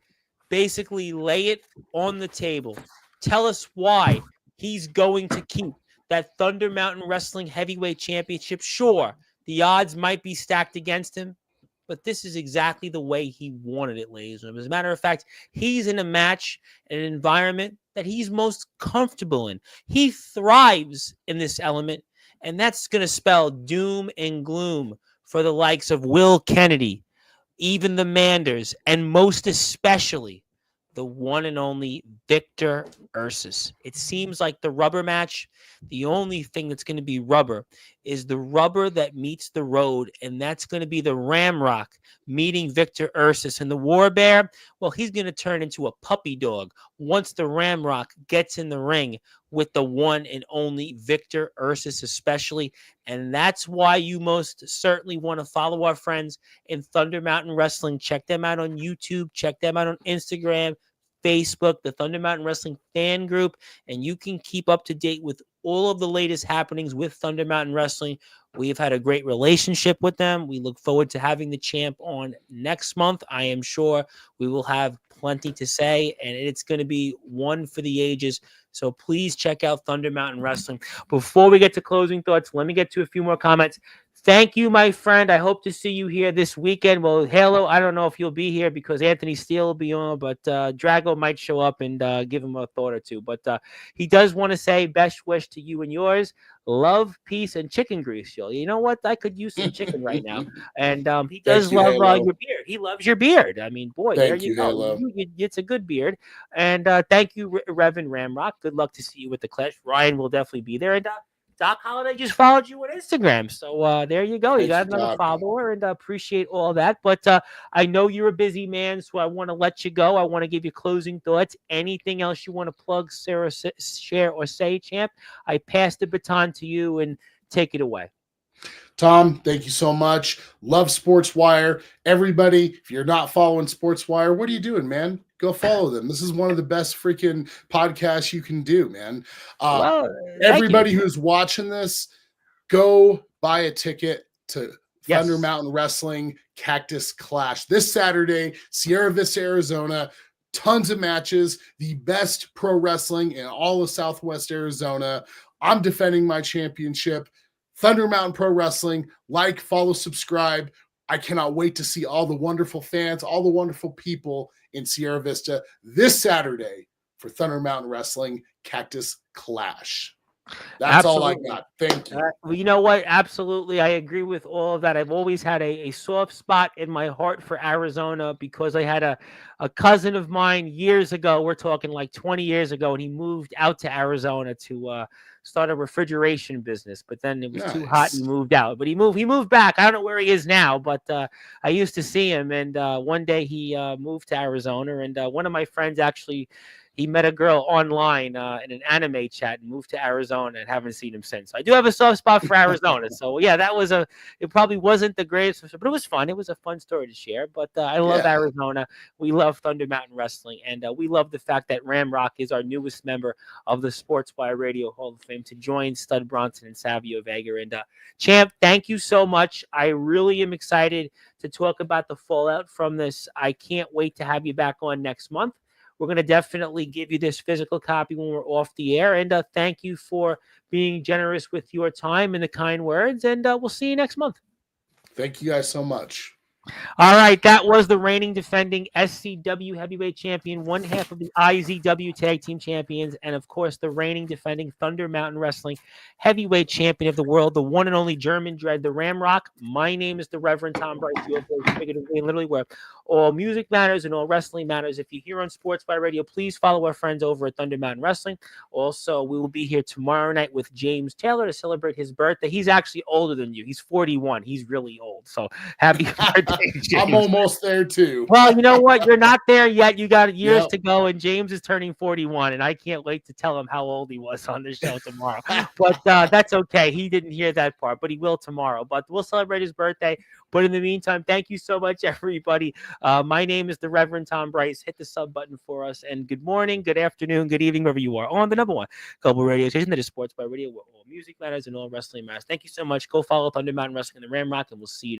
basically lay it on the table. Tell us why he's going to keep that Thunder Mountain Wrestling Heavyweight Championship. Sure, the odds might be stacked against him, but this is exactly the way he wanted it, ladies and gentlemen. As a matter of fact, he's in a match, an environment that he's most comfortable in. He thrives in this element, and that's going to spell doom and gloom for the likes of Will Kennedy, even the Manders, and most especially the one and only Victor Ursus. It seems like the rubber match, the only thing that's going to be rubber is the rubber that meets the road, and that's going to be the Ramrock meeting Victor Ursus. And the War Bear, well, he's going to turn into a puppy dog once the Ramrock gets in the ring with the one and only Victor Ursus especially. And that's why you most certainly want to follow our friends in Thunder Mountain Wrestling. Check them out on YouTube. Check them out on Instagram, Facebook, the Thunder Mountain Wrestling fan group, and you can keep up to date with all of the latest happenings with Thunder Mountain Wrestling. We've had a great relationship with them. We look forward to having the champ on next month. I am sure we will have plenty to say, and it's going to be one for the ages. So please check out Thunder Mountain Wrestling. Before we get to closing thoughts, let me get to a few more comments. Thank you, my friend. I hope to see you here this weekend. Well, Halo, I don't know if you'll be here because Anthony Steele will be on, but Drago might show up and give him a thought or two. But he does want to say best wish to you and yours. Love, peace, and chicken grease, y'all. You know what? I could use some chicken right now. And he does love your beard. He loves your beard. I mean, boy, there you go. It's a good beard. And thank you, Reverend Ramrock. Good luck to see you with the Clash. Ryan will definitely be there. And Doc Holliday just followed you on Instagram. So there you go. You got another follower, and appreciate all that. But I know you're a busy man, so I want to let you go. I want to give you closing thoughts. Anything else you want to plug, Sarah, share, or say, champ? I pass the baton to you, and take it away. Tom, thank you so much. Love Sportswire. Everybody, if you're not following Sportswire, what are you doing, man? Go follow them. This is one of the best freaking podcasts you can do, man. Everybody who's watching this, go buy a ticket to Thunder Mountain Wrestling Cactus Clash this Saturday, Sierra Vista, Arizona. Tons of matches, the best pro wrestling in all of Southwest Arizona. I'm defending my championship. Thunder Mountain Pro Wrestling, like, follow, subscribe. I cannot wait to see all the wonderful fans, all the wonderful people in Sierra Vista this Saturday for Thunder Mountain Wrestling Cactus Clash. That's all I got. Thank you. Well, you know what? Absolutely. I agree with all of that. I've always had a soft spot in my heart for Arizona because I had a cousin of mine years ago. We're talking like 20 years ago, and he moved out to Arizona to start a refrigeration business. But then it was too hot and he moved out. But he moved back. I don't know where he is now, but I used to see him. And one day he moved to Arizona, and one of my friends actually, he met a girl online in an anime chat and moved to Arizona, and haven't seen him since. I do have a soft spot for Arizona. So yeah, it probably wasn't the greatest, but it was fun. It was a fun story to share. But I love Arizona. We love Thunder Mountain Wrestling, and we love the fact that Ramrock is our newest member of the Sportswire Radio Hall of Fame to join Stud Bronson and Savio Vega. And champ, thank you so much. I really am excited to talk about the fallout from this. I can't wait to have you back on next month. We're going to definitely give you this physical copy when we're off the air. And thank you for being generous with your time and the kind words. And we'll see you next month. Thank you guys so much. All right, that was the reigning defending SCW heavyweight champion, one half of the IZW tag team champions, and of course the reigning defending Thunder Mountain Wrestling heavyweight champion of the world, the one and only German Dread, the Ramrock. My name is the Reverend Tom Bryce, figuratively and literally, where all music matters and all wrestling matters. If you're here on Sportswire Radio, please follow our friends over at Thunder Mountain Wrestling. Also, we will be here tomorrow night with James Taylor to celebrate his birthday. He's actually older than you. He's 41. He's really old. So happy birthday. I'm almost there too. Well, you know what? You're not there yet. You got years to go, and James is turning 41, and I can't wait to tell him how old he was on the show tomorrow. But that's okay. He didn't hear that part, but he will tomorrow. But we'll celebrate his birthday. But in the meantime, thank you so much, everybody. My name is the Reverend Tom Bryce. Hit the sub button for us, and good morning, good afternoon, good evening, wherever you are on the number one global radio station that is Sportswire Radio, where all music matters and all wrestling matters. Thank you so much. Go follow Thunder Mountain Wrestling and the Ramrock, and we'll see you.